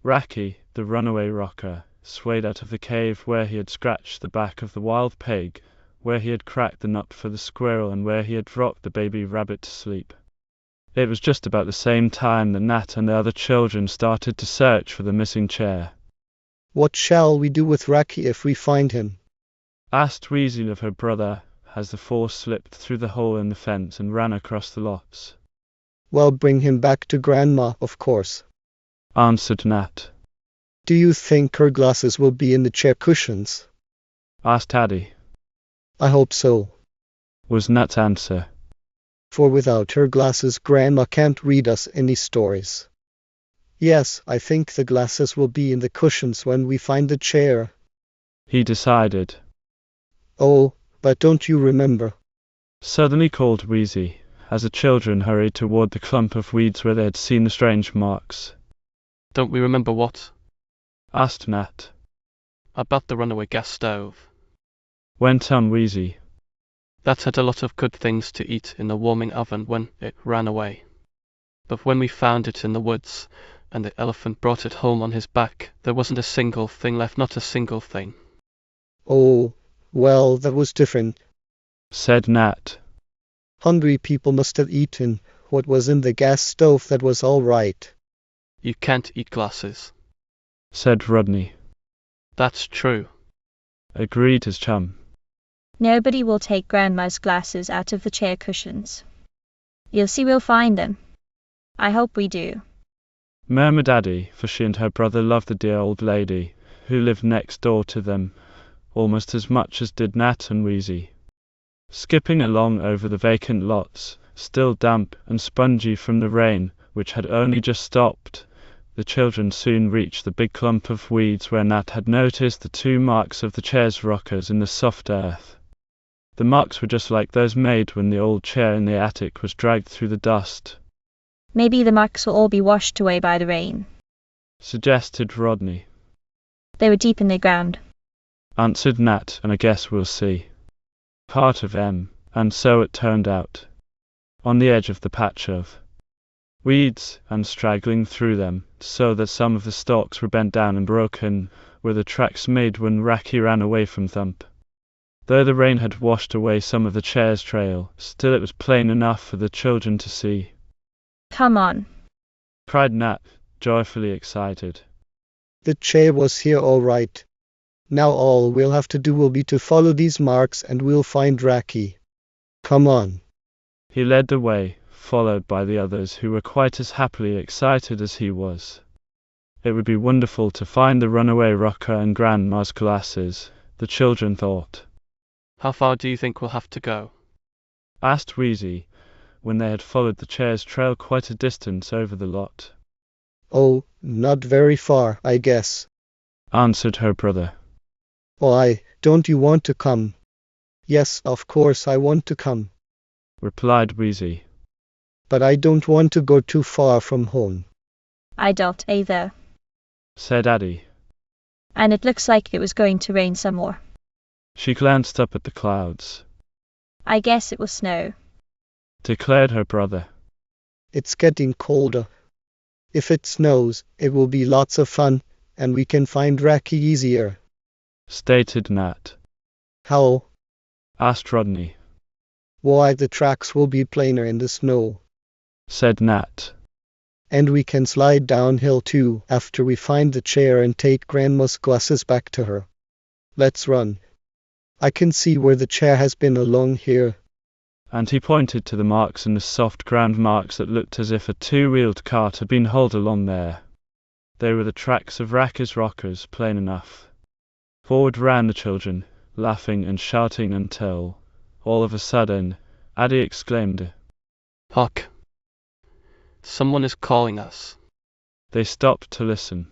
Racky, the runaway rocker, swayed out of the cave where he had scratched the back of the wild pig, where he had cracked the nut for the squirrel, and where he had rocked the baby rabbit to sleep. It was just about the same time that Nat and the other children started to search for the missing chair. What shall we do with Racky if we find him? asked Weezie of her brother, as the four slipped through the hole in the fence and ran across the lots. Well, bring him back to Grandma, of course, answered Nat. Do you think her glasses will be in the chair cushions? asked Addie. I hope so, was Nat's answer. For without her glasses, Grandma can't read us any stories. Yes, I think the glasses will be in the cushions when we find the chair, he decided. Oh, but don't you remember? Suddenly called Weezie, as the children hurried toward the clump of weeds where they had seen the strange marks. Don't we remember what? asked Nat. About the runaway gas stove, went on Weezie. That had a lot of good things to eat in the warming oven when it ran away. But when we found it in the woods, and the elephant brought it home on his back, there wasn't a single thing left, not a single thing. Oh, well, that was different, said Nat. Hungry people must have eaten what was in the gas stove. That was all right. You can't eat glasses, said Rodney. That's true, agreed his chum. Nobody will take Grandma's glasses out of the chair cushions. You'll see we'll find them. I hope we do, murmured Addie, for she and her brother loved the dear old lady, who lived next door to them, almost as much as did Nat and Weezie. Skipping along over the vacant lots, still damp and spongy from the rain, which had only just stopped, the children soon reached the big clump of weeds where Nat had noticed the 2 marks of the chair's rockers in the soft earth. The marks were just like those made when the old chair in the attic was dragged through the dust. Maybe the marks will all be washed away by the rain, suggested Rodney. They were deep in the ground, answered Nat, and I guess we'll see. Part of M, and so it turned out. On the edge of the patch of weeds, and straggling through them, so that some of the stalks were bent down and broken, were the tracks made when Racky ran away from Thump. Though the rain had washed away some of the chair's trail, still it was plain enough for the children to see. Come on, cried Nat, joyfully excited. The chair was here all right. Now all we'll have to do will be to follow these marks and we'll find Racky. Come on. He led the way, followed by the others who were quite as happily excited as he was. It would be wonderful to find the runaway rocker and Grandma's glasses, the children thought. How far do you think we'll have to go? asked Weezie, when they had followed the chair's trail quite a distance over the lot. Oh, not very far, I guess, answered her brother. Why, don't you want to come? Yes, of course I want to come, replied Weezie. But I don't want to go too far from home. I don't either, said Addie. And it looks like it was going to rain some more. She glanced up at the clouds. I guess it will snow, declared her brother. It's getting colder. If it snows, it will be lots of fun, and we can find Racky easier, stated Nat. How? Asked Rodney. Why, the tracks will be plainer in the snow, said Nat. And we can slide downhill too after we find the chair and take Grandma's glasses back to her. Let's run. I can see where the chair has been along here. And he pointed to the marks in the soft ground, marks that looked as if a two-wheeled cart had been hauled along there. They were the tracks of Racky's rockers, plain enough. Forward ran the children, laughing and shouting until, all of a sudden, Addie exclaimed, "Hark! Someone is calling us." They stopped to listen.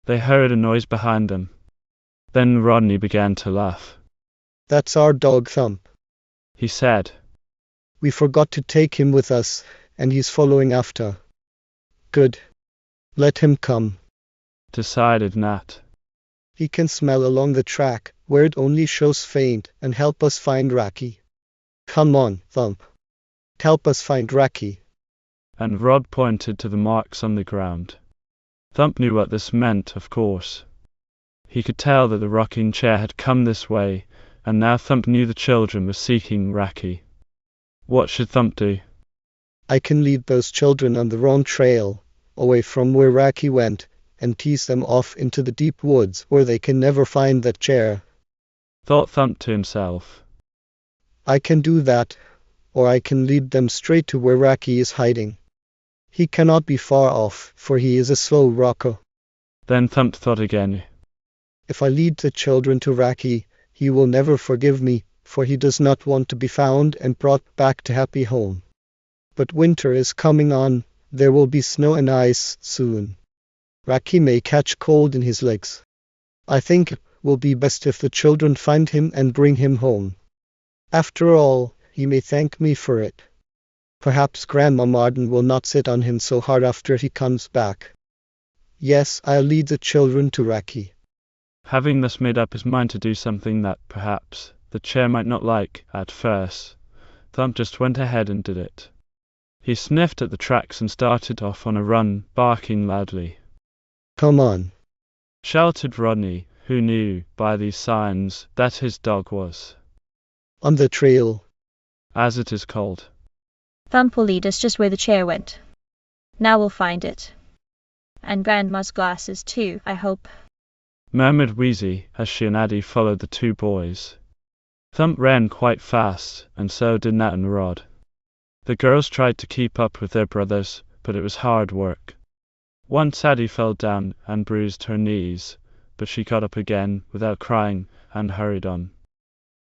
They heard a noise behind them. Then Rodney began to laugh. That's our dog Thump, he said. We forgot to take him with us, and he's following after. Good. Let him come, decided Nat. He can smell along the track, where it only shows faint, and help us find Racky. Come on, Thump. Help us find Racky. And Rod pointed to the marks on the ground. Thump knew what this meant, of course. He could tell that the rocking chair had come this way, and now Thump knew the children were seeking Racky. What should Thump do? I can lead those children on the wrong trail, away from where Racky went, and tease them off into the deep woods where they can never find that chair, thought Thump to himself. I can do that, or I can lead them straight to where Racky is hiding. He cannot be far off, for he is a slow rocker. Then Thump thought again. If I lead the children to Racky, he will never forgive me, for he does not want to be found and brought back to happy home. But winter is coming on, there will be snow and ice soon. Racky may catch cold in his legs. I think it will be best if the children find him and bring him home. After all, he may thank me for it. Perhaps Grandma Marden will not sit on him so hard after he comes back. Yes, I'll lead the children to Racky. Having thus made up his mind to do something that, perhaps, the chair might not like at first, Thump just went ahead and did it. He sniffed at the tracks and started off on a run, barking loudly. Come on, shouted Rodney, who knew, by these signs, that his dog was on the trail, as it is called. Thump will lead us just where the chair went. Now we'll find it. And Grandma's glasses too, I hope, murmured Weezie as she and Addie followed the two boys. Thump ran quite fast, and so did Nat and Rod. The girls tried to keep up with their brothers, but it was hard work. Once Addie fell down and bruised her knees, but she got up again without crying and hurried on.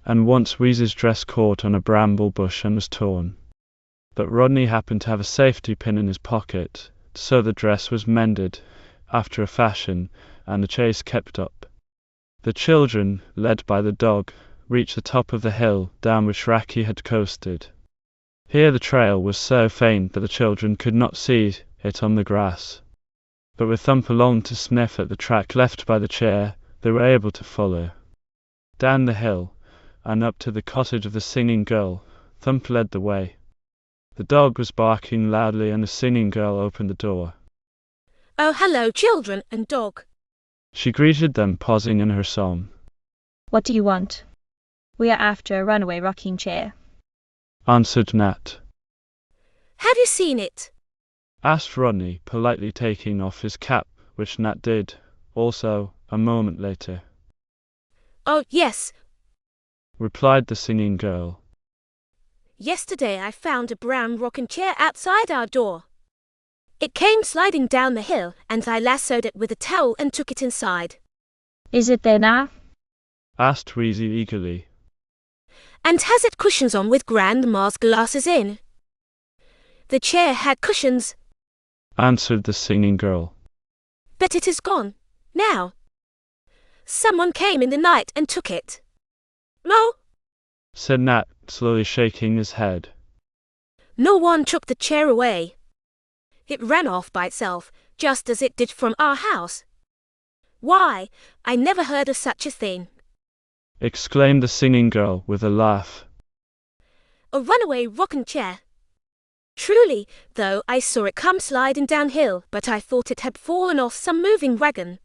And once Weezie's dress caught on a bramble bush and was torn. But Rodney happened to have a safety pin in his pocket, so the dress was mended after a fashion, and the chase kept up. The children, led by the dog, reached the top of the hill down which Racky had coasted. Here the trail was so faint that the children could not see it on the grass. But with Thump along to sniff at the track left by the chair, they were able to follow. Down the hill, and up to the cottage of the singing girl, Thump led the way. The dog was barking loudly and the singing girl opened the door. Oh, hello, children and dog. She greeted them, pausing in her song. What do you want? We are after a runaway rocking chair, answered Nat. Have you seen it? Asked Rodney, politely taking off his cap, which Nat did, also, a moment later. Oh, yes, replied the singing girl. Yesterday I found a brown rocking chair outside our door. It came sliding down the hill, and I lassoed it with a towel and took it inside. Is it there now? Asked Weezie eagerly. And has it cushions on with Grandma's glasses in? The chair had cushions, answered the singing girl. But it is gone, now. Someone came in the night and took it. No, said Nat, slowly shaking his head. No one took the chair away. It ran off by itself, just as it did from our house. Why, I never heard of such a thing, exclaimed the singing girl with a laugh. A runaway rocking chair. Truly, though, I saw it come sliding downhill, but I thought it had fallen off some moving wagon.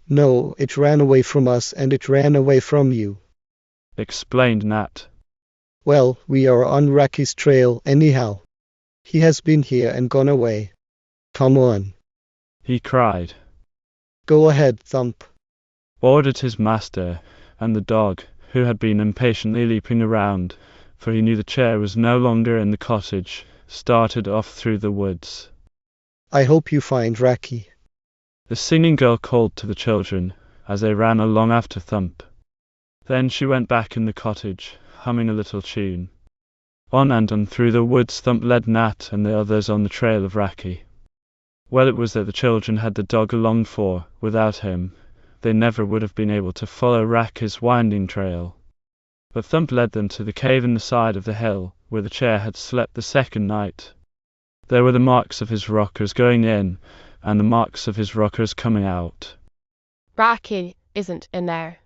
No, it ran away from us and it ran away from you. explained Nat. Well, we are on Rocky's trail anyhow. He has been here and gone away. Come on. He cried, Go ahead, Thump. ordered his master, and the dog, who had been impatiently leaping around, for he knew the chair was no longer in the cottage, started off through the woods. I hope you find Rocky. The singing girl called to the children as they ran along after Thump. Then she went back in the cottage, humming a little tune. On and on through the woods Thump led Nat and the others on the trail of Rocky. Well it was that the children had the dog along, for, without him, they never would have been able to follow Rocky's winding trail. But Thump led them to the cave in the side of the hill, where the chair had slept the second night. There were the marks of his rockers going in, and the marks of his rockers coming out, Rocky isn't in there.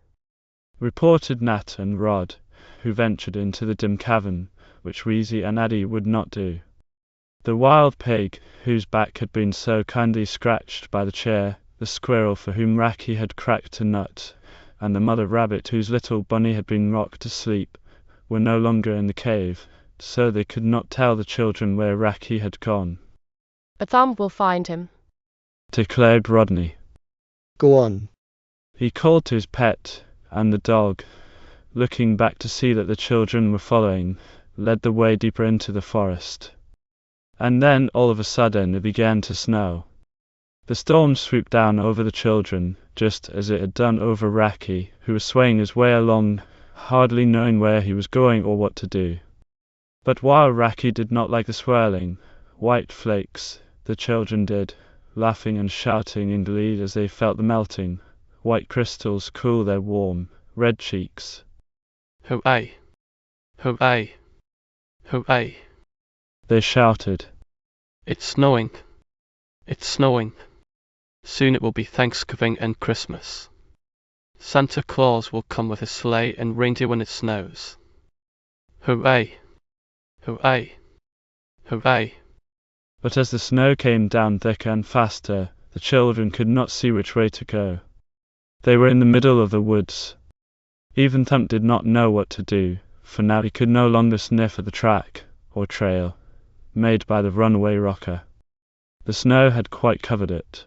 reported Nat and Rod, who ventured into the dim cavern, which Weezie and Addie would not do. The wild pig, whose back had been so kindly scratched by the chair, the squirrel for whom Rocky had cracked a nut, and the mother rabbit whose little bunny had been rocked to sleep, were no longer in the cave, so they could not tell the children where Rocky had gone, But Thump will find him. declared Rodney. Go on. He called to his pet, and the dog, looking back to see that the children were following, led the way deeper into the forest. And then, all of a sudden, it began to snow. The storm swooped down over the children, just as it had done over Rocky, who was swaying his way along, hardly knowing where he was going or what to do. But while Rocky did not like the swirling, white flakes, the children did, laughing and shouting in glee as they felt the melting, white crystals cool their warm, red cheeks. Hooray! Hooray! Hooray! They shouted. It's snowing! It's snowing! Soon it will be Thanksgiving and Christmas. Santa Claus will come with his sleigh and reindeer when it snows. Hooray! Hooray! Hooray! But as the snow came down thicker and faster, the children could not see which way to go. They were in the middle of the woods. Even Thump did not know what to do, for now he could no longer sniff at the track, or trail, made by the runaway rocker. The snow had quite covered it,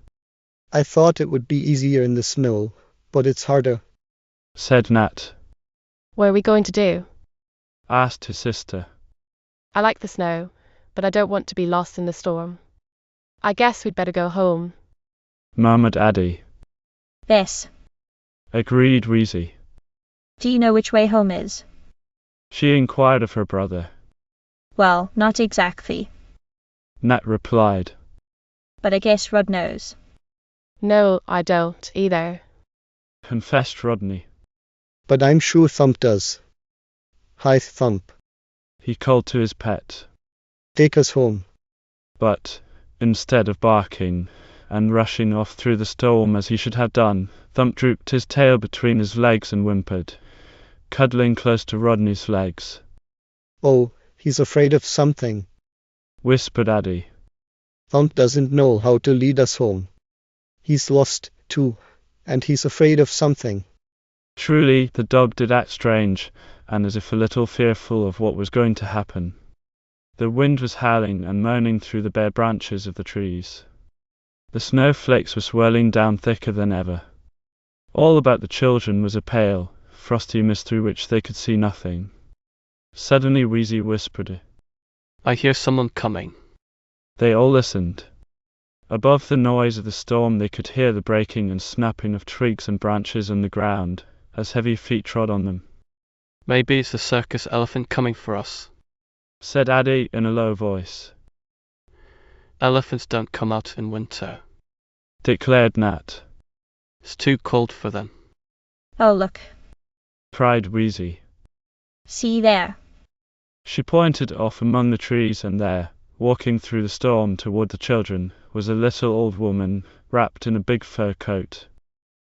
I thought it would be easier in the snow, but it's harder. said Nat. What are we going to do? Asked his sister. I like the snow, but I don't want to be lost in the storm. I guess we'd better go home. Murmured Addie. Yes. Agreed Weezie. Do you know which way home is? She inquired of her brother. Well, not exactly, Nat replied. but I guess Rod knows. No, I don't either. Confessed Rodney. But I'm sure Thump does. Hi, Thump. He called to his pet. Take us home. But, instead of barking and rushing off through the storm as he should have done, Thump drooped his tail between his legs and whimpered, cuddling close to Rodney's legs. Oh, he's afraid of something. Whispered Addie. Thump doesn't know how to lead us home. He's lost, too, and he's afraid of something. Truly, the dog did act strange, and as if a little fearful of what was going to happen. The wind was howling and moaning through the bare branches of the trees. The snowflakes were swirling down thicker than ever. All about the children was a pale, frosty mist through which they could see nothing. Suddenly Weezie whispered. I hear someone coming. They all listened. Above the noise of the storm they could hear the breaking and snapping of twigs and branches on the ground, as heavy feet trod on them. Maybe it's the circus elephant coming for us, said Addie in a low voice. Elephants don't come out in winter. Declared Nat. It's too cold for them. Oh, look. Cried Weezie. See there. She pointed off among the trees, and there, walking through the storm toward the children, was a little old woman, wrapped in a big fur coat.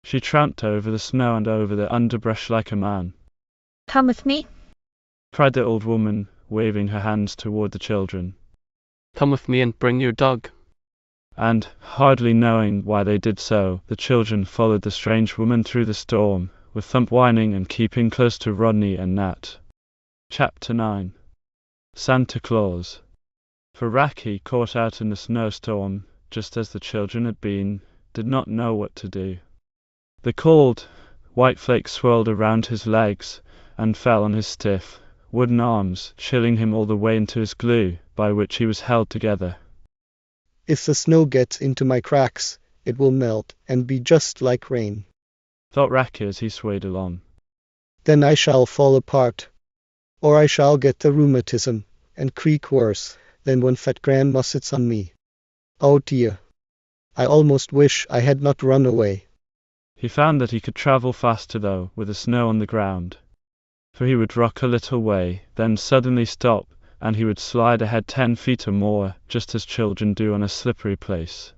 She tramped over the snow and over the underbrush like a man. Come with me. Cried the old woman, waving her hands toward the children. Come with me and bring your dog. And, hardly knowing why they did so, the children followed the strange woman through the storm, with Thump whining and keeping close to Rodney and Nat. Chapter 9. Santa Claus. For Racky, caught out in the snowstorm, just as the children had been, did not know what to do. The cold, white flakes swirled around his legs and fell on his stiff, wooden arms, chilling him all the way into his glue, by which he was held together. If the snow gets into my cracks, it will melt and be just like rain. Thought Racky as he swayed along. Then I shall fall apart. Or I shall get the rheumatism, and creak worse than when fat grandma sits on me. Oh dear. I almost wish I had not run away. He found that he could travel faster though, with the snow on the ground. For he would rock a little way, then suddenly stop, and he would slide ahead 10 feet or more, just as children do on a slippery place.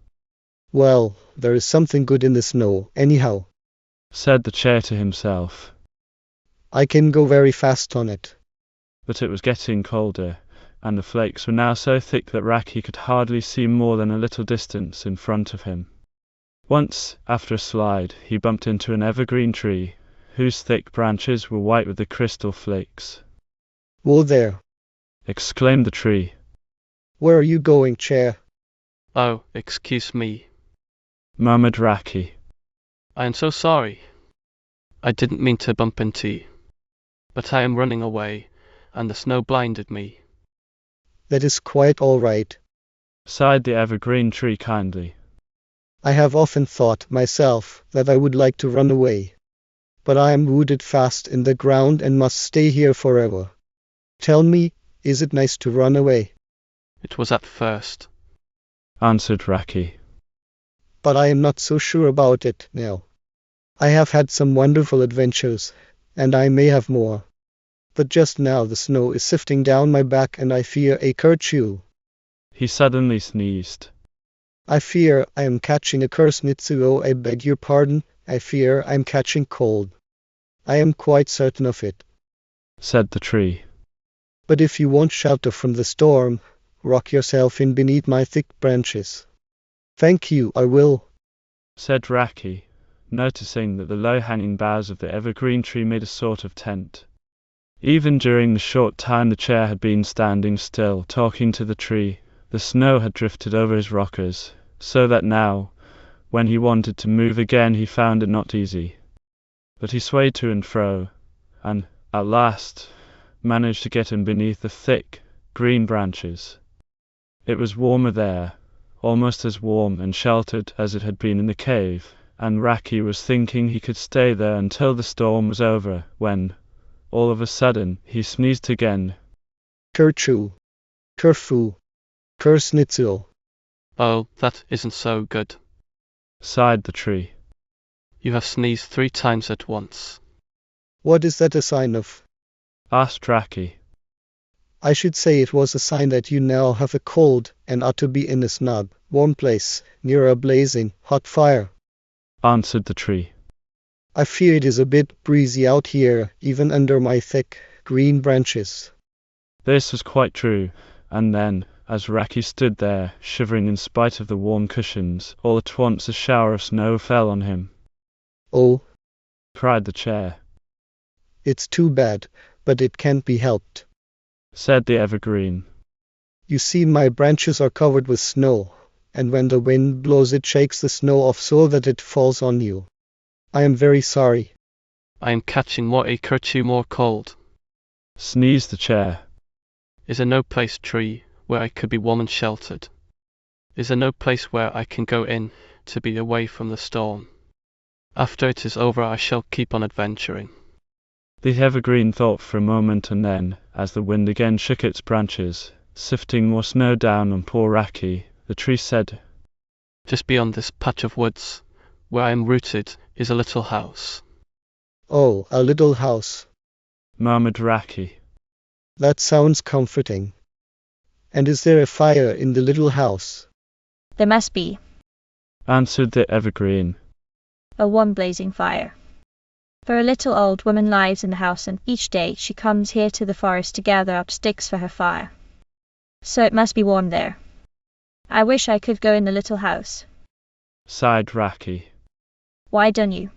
Well, there is something good in the snow, anyhow, said the chair to himself. I can go very fast on it. But it was getting colder, and the flakes were now so thick that Racky could hardly see more than a little distance in front of him. Once, after a slide, he bumped into an evergreen tree, whose thick branches were white with the crystal flakes. Whoa there! Exclaimed the tree. Where are you going, chair? Oh, excuse me, murmured Racky. I am so sorry. I didn't mean to bump into you. But I am running away, and the snow blinded me. That is quite all right, sighed the evergreen tree kindly. I have often thought myself that I would like to run away. But I am rooted fast in the ground and must stay here forever. Tell me, is it nice to run away? It was at first, answered Racky. But I am not so sure about it now. I have had some wonderful adventures, and I may have more. But just now the snow is sifting down my back and I fear a kerchew. He suddenly sneezed. I fear I am catching a kersnitsuo. I beg your pardon, I fear I am catching cold. I am quite certain of it, said the tree. But if you want shelter from the storm, rock yourself in beneath my thick branches. Thank you, I will, said Racky, noticing that the low-hanging boughs of the evergreen tree made a sort of tent. Even during the short time the chair had been standing still, talking to the tree, the snow had drifted over his rockers, so that now, when he wanted to move again, he found it not easy. But he swayed to and fro, and, at last, managed to get in beneath the thick, green branches. It was warmer there, almost as warm and sheltered as it had been in the cave, and Racky was thinking he could stay there until the storm was over, when, all of a sudden, he sneezed again. Kerchew, kerfu, kersnitsuo. Oh, that isn't so good, sighed the tree. You have sneezed 3 times at once. What is that a sign of? asked Racky. I should say it was a sign that you now have a cold and ought to be in a snug, warm place, near a blazing, hot fire, answered the tree. I fear it is a bit breezy out here, even under my thick, green branches. This was quite true, and then, as Racky stood there, shivering in spite of the warm cushions, all at once a shower of snow fell on him. Oh, cried the chair. It's too bad, but it can't be helped, said the evergreen. You see, my branches are covered with snow, and when the wind blows it shakes the snow off so that it falls on you. I am very sorry. I am catching more a kerchew more cold, sneezed the chair. Is there no place, tree, where I could be warm and sheltered? Is there no place where I can go in to be away from the storm? After it is over I shall keep on adventuring. The evergreen thought for a moment, and then, as the wind again shook its branches, sifting more snow down on poor Racky, the tree said, Just beyond this patch of woods, where I am rooted, is a little house. Oh, a little house, murmured Racky. That sounds comforting. And is there a fire in the little house? There must be, answered the evergreen. A warm blazing fire. For a little old woman lives in the house, and each day she comes here to the forest to gather up sticks for her fire. So it must be warm there. I wish I could go in the little house. sighed Racky. Why don't you?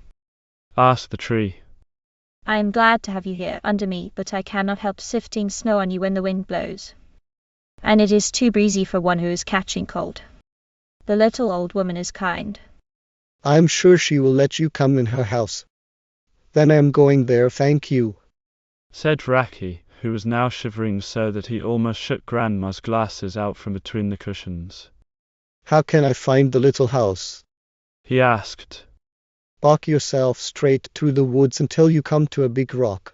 Asked the tree. I am glad to have you here under me, but I cannot help sifting snow on you when the wind blows. And it is too breezy for one who is catching cold. The little old woman is kind. I'm sure she will let you come in her house. Then I am going there, thank you, said Racky, who was now shivering so that he almost shook Grandma's glasses out from between the cushions. How can I find the little house? He asked. Walk yourself straight through the woods until you come to a big rock,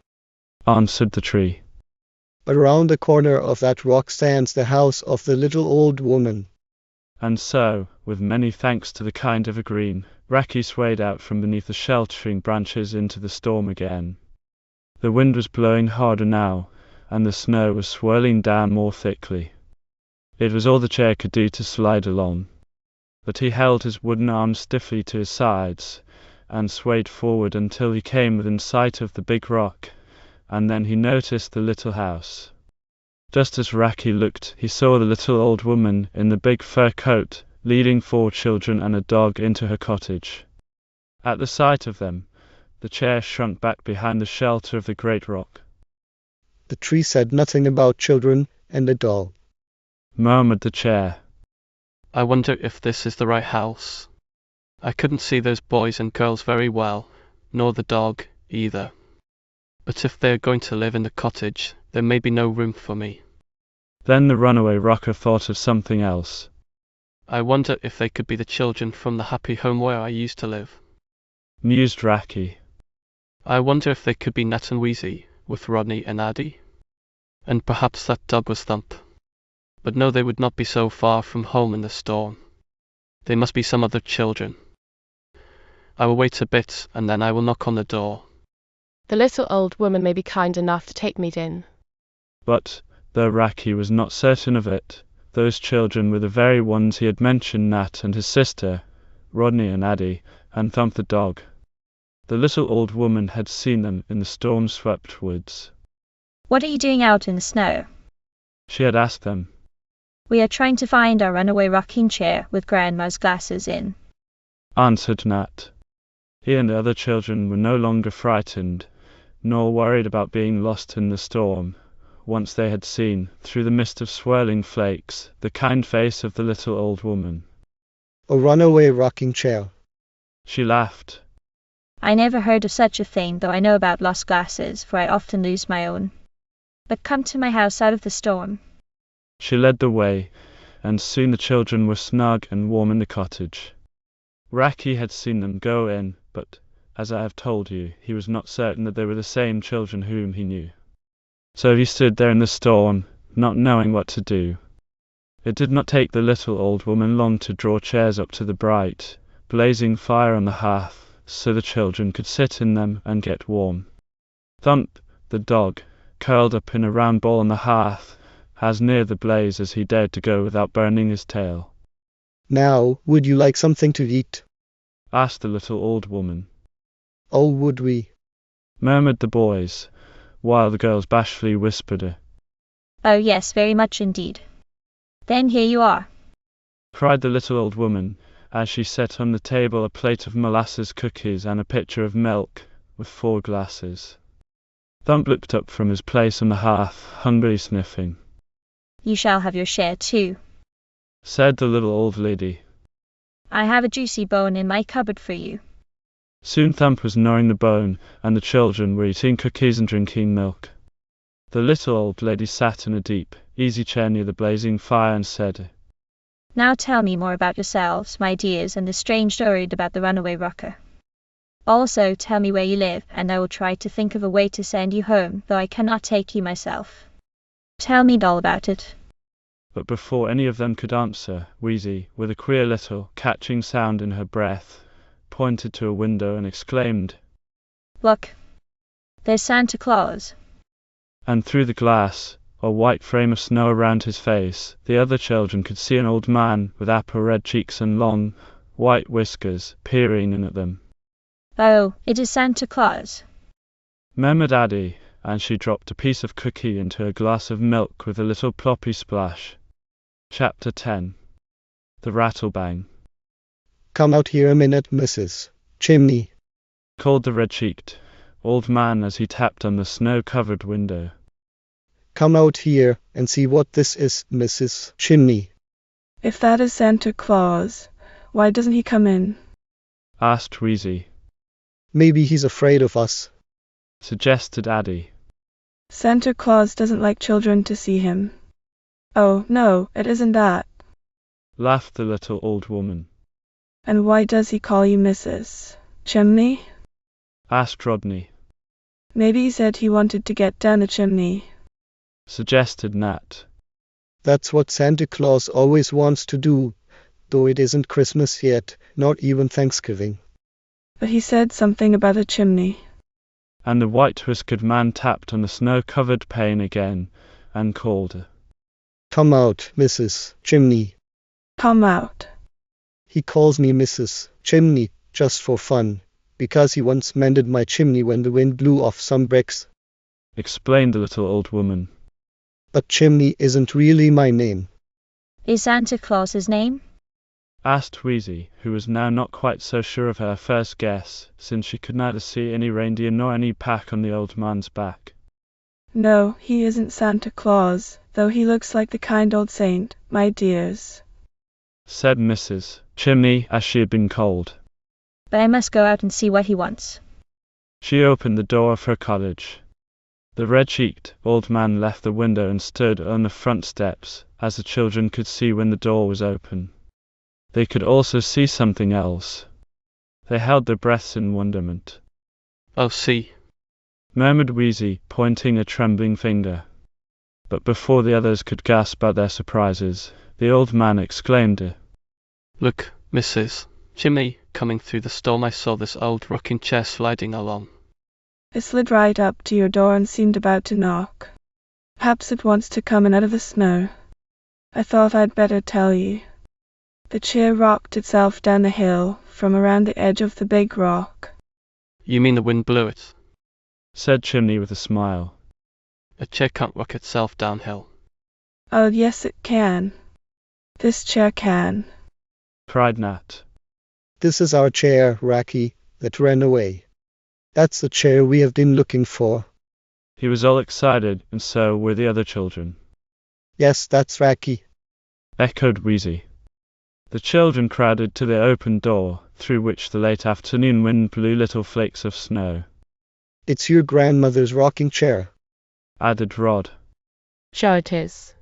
answered the tree. Around the corner of that rock stands the house of the little old woman. And so, with many thanks to the kind evergreen, Racky swayed out from beneath the sheltering branches into the storm again. The wind was blowing harder now, and the snow was swirling down more thickly. It was all the chair could do to slide along, but he held his wooden arms stiffly to his sides, and swayed forward until he came within sight of the big rock, and then he noticed the little house. Just as Racky looked, he saw the little old woman in the big fur coat, leading 4 children and a dog into her cottage. At the sight of them, the chair shrunk back behind the shelter of the great rock. The tree said nothing about children and a dog, murmured the chair. I wonder if this is the right house. I couldn't see those boys and girls very well, nor the dog either. But if they are going to live in the cottage, there may be no room for me. Then the runaway rocker thought of something else. I wonder if they could be the children from the happy home where I used to live, mused Racky. I wonder if they could be Nat and Weezie, with Rodney and Addie. And perhaps that dog was Thump. But no, they would not be so far from home in the storm. They must be some other children. I will wait a bit, and then I will knock on the door. The little old woman may be kind enough to take me in. But, though Racky was not certain of it, those children were the very ones he had mentioned, Nat and his sister, Rodney and Addie, and Thump the dog. The little old woman had seen them in the storm-swept woods. What are you doing out in the snow? She had asked them. We are trying to find our runaway rocking chair with Grandma's glasses in, answered Nat. He and the other children were no longer frightened, nor worried about being lost in the storm, once they had seen, through the mist of swirling flakes, the kind face of the little old woman. A runaway rocking chair, she laughed. I never heard of such a thing, though I know about lost glasses, for I often lose my own. But come to my house out of the storm. She led the way, and soon the children were snug and warm in the cottage. Racky had seen them go in, but, as I have told you, he was not certain that they were the same children whom he knew. So he stood there in the storm, not knowing what to do. It did not take the little old woman long to draw chairs up to the bright, blazing fire on the hearth, so the children could sit in them and get warm. Thump, the dog, curled up in a round ball on the hearth, as near the blaze as he dared to go without burning his tail. Now, would you like something to eat? Asked the little old woman. Oh, would we? Murmured the boys, while the girls bashfully whispered. Oh yes, very much indeed. Then here you are, cried the little old woman, as she set on the table a plate of molasses cookies and a pitcher of milk, with 4 glasses. Thump looked up from his place on the hearth, hungrily sniffing. You shall have your share too, said the little old lady. I have a juicy bone in my cupboard for you. Soon Thump was gnawing the bone, and the children were eating cookies and drinking milk. The little old lady sat in a deep, easy chair near the blazing fire and said, Now tell me more about yourselves, my dears, and the strange story about the runaway rocker. Also tell me where you live, and I will try to think of a way to send you home, though I cannot take you myself. Tell me all about it. But before any of them could answer, Weezie, with a queer little, catching sound in her breath, pointed to a window and exclaimed, Look! There's Santa Claus! And through the glass, a white frame of snow around his face, the other children could see an old man with apple-red cheeks and long, white whiskers peering in at them. Oh, it is Santa Claus! Murmured Addie, and she dropped a piece of cookie into a glass of milk with a little ploppy splash. Chapter 10. The rattle-bang. Come out here a minute, Mrs. Chimney, Called the red-cheeked old man as he tapped on the snow-covered window. come out here and see what this is, Mrs. Chimney. If that is Santa Claus, why doesn't he come in? Asked Weezie. Maybe he's afraid of us. Suggested Addie. Santa Claus doesn't like children to see him. Oh, no, it isn't that. Laughed the little old woman. And why does he call you Mrs. Chimney? Asked Rodney. Maybe he said he wanted to get down the chimney. Suggested Nat. That's what Santa Claus always wants to do, though it isn't Christmas yet, not even Thanksgiving. But he said something about a chimney. And the white-whiskered man tapped on the snow-covered pane again and called. Come out, Mrs. Chimney. Come out. He calls me Mrs. Chimney just for fun, because he once mended my chimney when the wind blew off some bricks. Explained the little old woman. But Chimney isn't really my name. Is Santa Claus's name? Asked Weezie, who was now not quite so sure of her first guess, since she could neither see any reindeer nor any pack on the old man's back. No, he isn't Santa Claus, though he looks like the kind old saint, my dears, said Mrs. Chimney, as she had been called. But I must go out and see what he wants. She opened the door of her cottage. The red-cheeked old man left the window and stood on the front steps, as the children could see when the door was open. They could also see something else. They held their breaths in wonderment. Oh, see, Murmured Weezie, pointing a trembling finger. But before the others could gasp at their surprises, the old man exclaimed, look, Mrs. Chimney, coming through the storm I saw this old rocking chair sliding along. It slid right up to your door and seemed about to knock. Perhaps it wants to come in out of the snow. I thought I'd better tell you. The chair rocked itself down the hill from around the edge of the big rock. You mean the wind blew it? said Chimney with a smile. A chair can't rock itself downhill. Oh, yes it can. This chair can. Cried Nat. This is our chair, Racky, that ran away. That's the chair we have been looking for. He was all excited, and so were the other children. Yes, that's Racky, Echoed Weezie. The children crowded to the open door, through which the late afternoon wind blew little flakes of snow. It's your grandmother's rocking chair, Added Rod. Sure it is.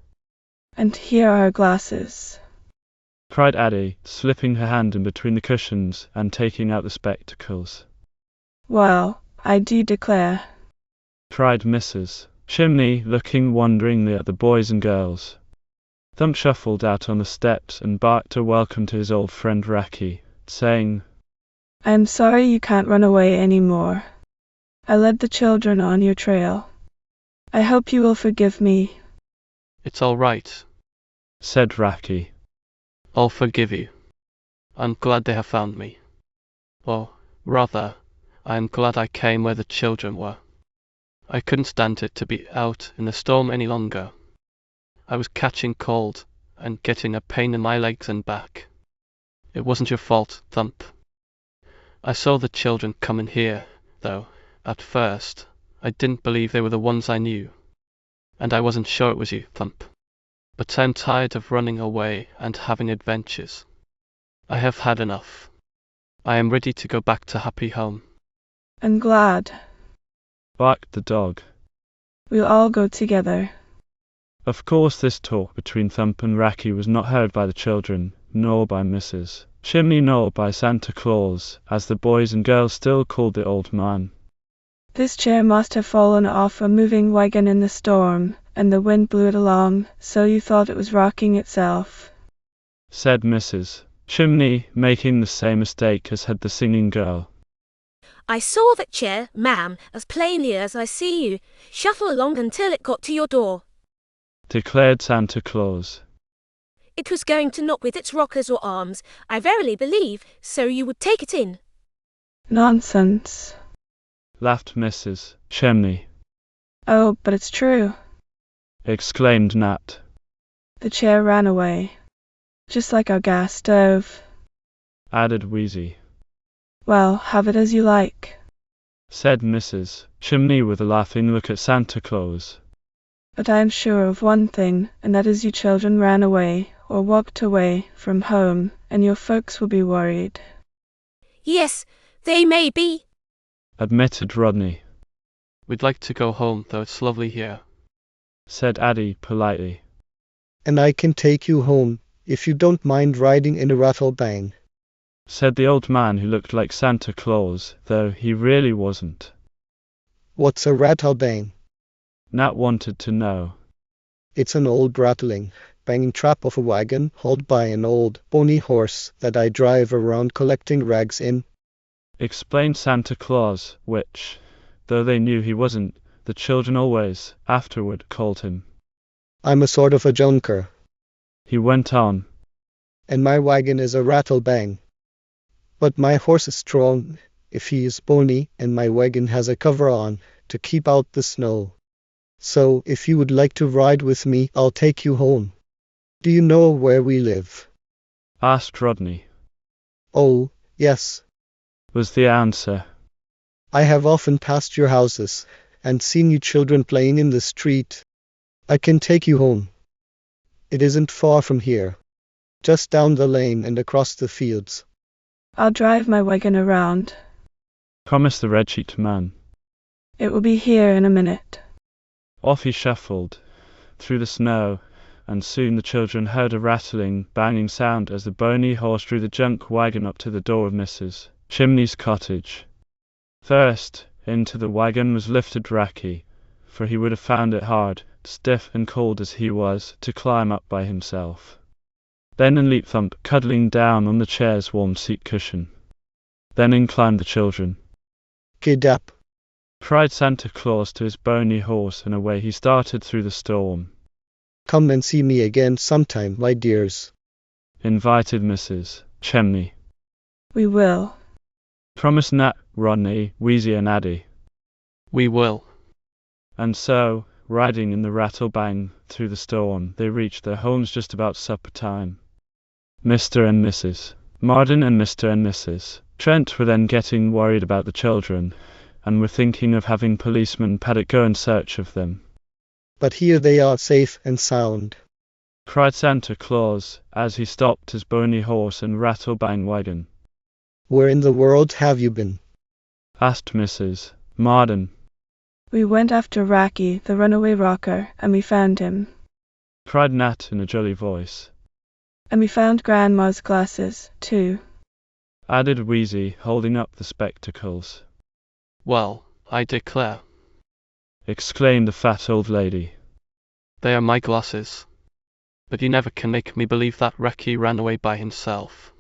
And here are our glasses. Cried Addie, slipping her hand in between the cushions and taking out the spectacles. Well, I do declare. Cried Mrs. Chimney, looking wonderingly at the boys and girls. Thump shuffled out on the steps and barked a welcome to his old friend Racky, saying, I'm sorry you can't run away any more. I led the children on your trail. I hope you will forgive me. It's all right. Said Racky. I'll forgive you. I'm glad they have found me. Or, rather, I am glad I came where the children were. I couldn't stand it to be out in the storm any longer. I was catching cold and getting a pain in my legs and back. It wasn't your fault, Thump. I saw the children come in here, though, at first, I didn't believe they were the ones I knew. And I wasn't sure it was you, Thump. But I'm tired of running away and having adventures. I have had enough. I am ready to go back to Happy Home. I'm glad. Barked the dog. We'll all go together. Of course this talk between Thump and Racky was not heard by the children, nor by Mrs. Chimney, nor by Santa Claus, as the boys and girls still called the old man. This chair must have fallen off a moving wagon in the storm, and the wind blew it along, so you thought it was rocking itself, said Mrs. Chimney, making the same mistake as had the singing girl. I saw that chair, ma'am, as plainly as I see you, shuffle along until it got to your door. Declared Santa Claus. It was going to knock with its rockers or arms, I verily believe, so you would take it in. Nonsense. Laughed Mrs. Chimney. Oh, but it's true. Exclaimed Nat. The chair ran away. just like our gas stove," added Weezie. "Well, have it as you like. Said Mrs. Chimney with a laughing look at Santa Claus. But I am sure of one thing, and that is you children ran away or walked away from home, and your folks will be worried." Yes, they may be, Admitted Rodney. We'd like to go home, though it's lovely here. Said Addie politely. And I can take you home, if you don't mind riding in a rattlebang. Said the old man who looked like Santa Claus, though he really wasn't. What's a rattlebang? Nat wanted to know. It's an old rattling, banging trap of a wagon hauled by an old, bony horse that I drive around collecting rags in. Explained Santa Claus, which, though they knew he wasn't, the children always, afterward, called him. I'm a sort of a junker. He went on. And my wagon is a rattlebang. But my horse is strong, if he is bony, and my wagon has a cover on, to keep out the snow. So, if you would like to ride with me, I'll take you home. Do you know where we live? Asked Rodney. Oh, yes, Was the answer. I have often passed your houses, and seen you children playing in the street. I can take you home. It isn't far from here. Just down the lane and across the fields. "I'll drive my wagon around. Promised the red-cheeked man. It will be here in a minute." Off he shuffled, through the snow, and soon the children heard a rattling, banging sound as the bony horse drew the junk wagon up to the door of Mrs. Chimney's cottage. First into the wagon was lifted Racky, for he would have found it hard, stiff and cold as he was, to climb up by himself. Then in leaped Thump, cuddling down on the chair's warm seat cushion. Then in climbed the children. Gid-dap. Cried Santa Claus to his bony horse, and away he started through the storm. Come and see me again sometime, my dears. Invited Mrs. Chimney. "We will." Promised Nat, Rodney, Weezie and Addie. We will. And so, riding in the rattlebang through the storm, they reached their homes just about supper time. Mr. and Mrs. Marden and Mr. and Mrs. Trent were then getting worried about the children, and were thinking of having policeman Paddock go in search of them. But here they are safe and sound. Cried Santa Claus, as he stopped his bony horse and rattlebang wagon. Where in the world have you been? Asked Mrs. Marden. "We went after Racky, the runaway rocker, and we found him. Cried Nat in a jolly voice. And we found Grandma's glasses, too." Added Weezie, holding up the spectacles. Well, I declare. Exclaimed the fat old lady. They are my glasses. But you never can make me believe that Racky ran away by himself.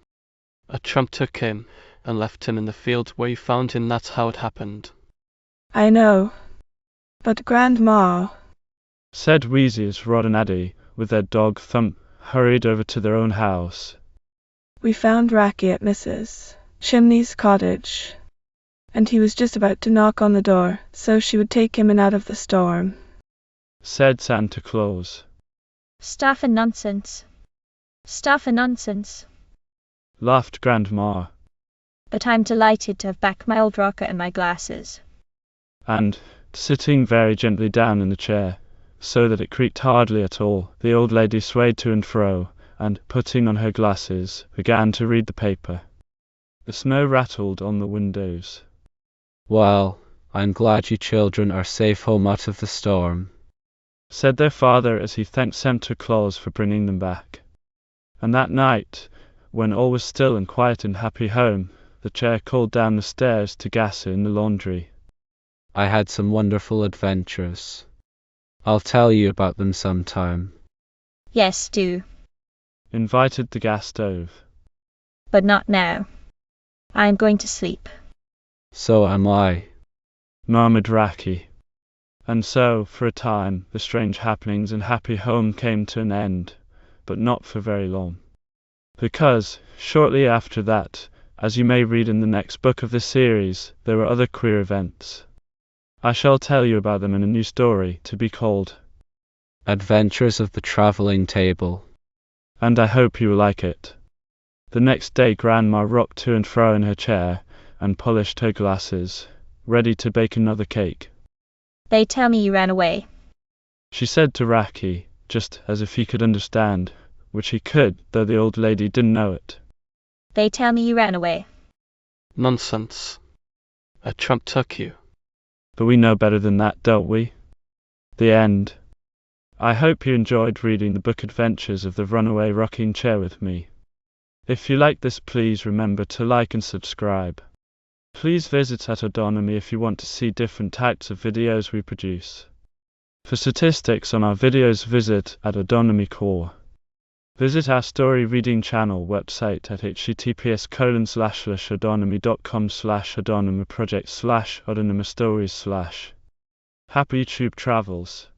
A tramp took him, and left him in the field where you found him. That's how it happened. "I know. But Grandma," said Weezie as Rod and Addie, with their dog Thump, hurried over to their own house. "we found Racky at Mrs. Chimney's cottage, and he was just about to knock on the door, so she would take him in out of the storm," said Santa Claus. Stuff and nonsense. Stuff and nonsense. Laughed Grandma. But I'm delighted to have back my old rocker and my glasses. And, sitting very gently down in the chair, so that it creaked hardly at all, the old lady swayed to and fro, and, putting on her glasses, began to read the paper. The snow rattled on the windows. Well, I'm glad you children are safe home out of the storm, said their father as he thanked Santa Claus for bringing them back. And that night, when all was still and quiet and happy home, the chair called down the stairs to Gasser in the laundry. I had some wonderful adventures. I'll tell you about them sometime. Yes, do. Invited the gas stove. But not now. I am going to sleep. So am I, murmured Racky. And so, for a time, the strange happenings and happy home came to an end, but not for very long. Because, shortly after that, as you may read in the next book of this series, there were other queer events. I shall tell you about them in a new story to be called Adventures of the Traveling Table. and I hope you will like it. The next day Grandma rocked to and fro in her chair and polished her glasses, ready to bake another cake. They tell me you ran away. She said to Raki, just as if he could understand, which he could, though the old lady didn't know it. They tell me you ran away. Nonsense. A tramp took you. But we know better than that, don't we? The end. I hope you enjoyed reading the book Adventures of the Runaway Rocking Chair with me. If you like this, please remember to like and subscribe. Please visit at Adonomy if you want to see different types of videos we produce. For statistics on our videos, visit at Adonomy Core. Visit our story reading channel website at https://adonomy.com/adonomy project/adonomy stories/. Happy YouTube travels.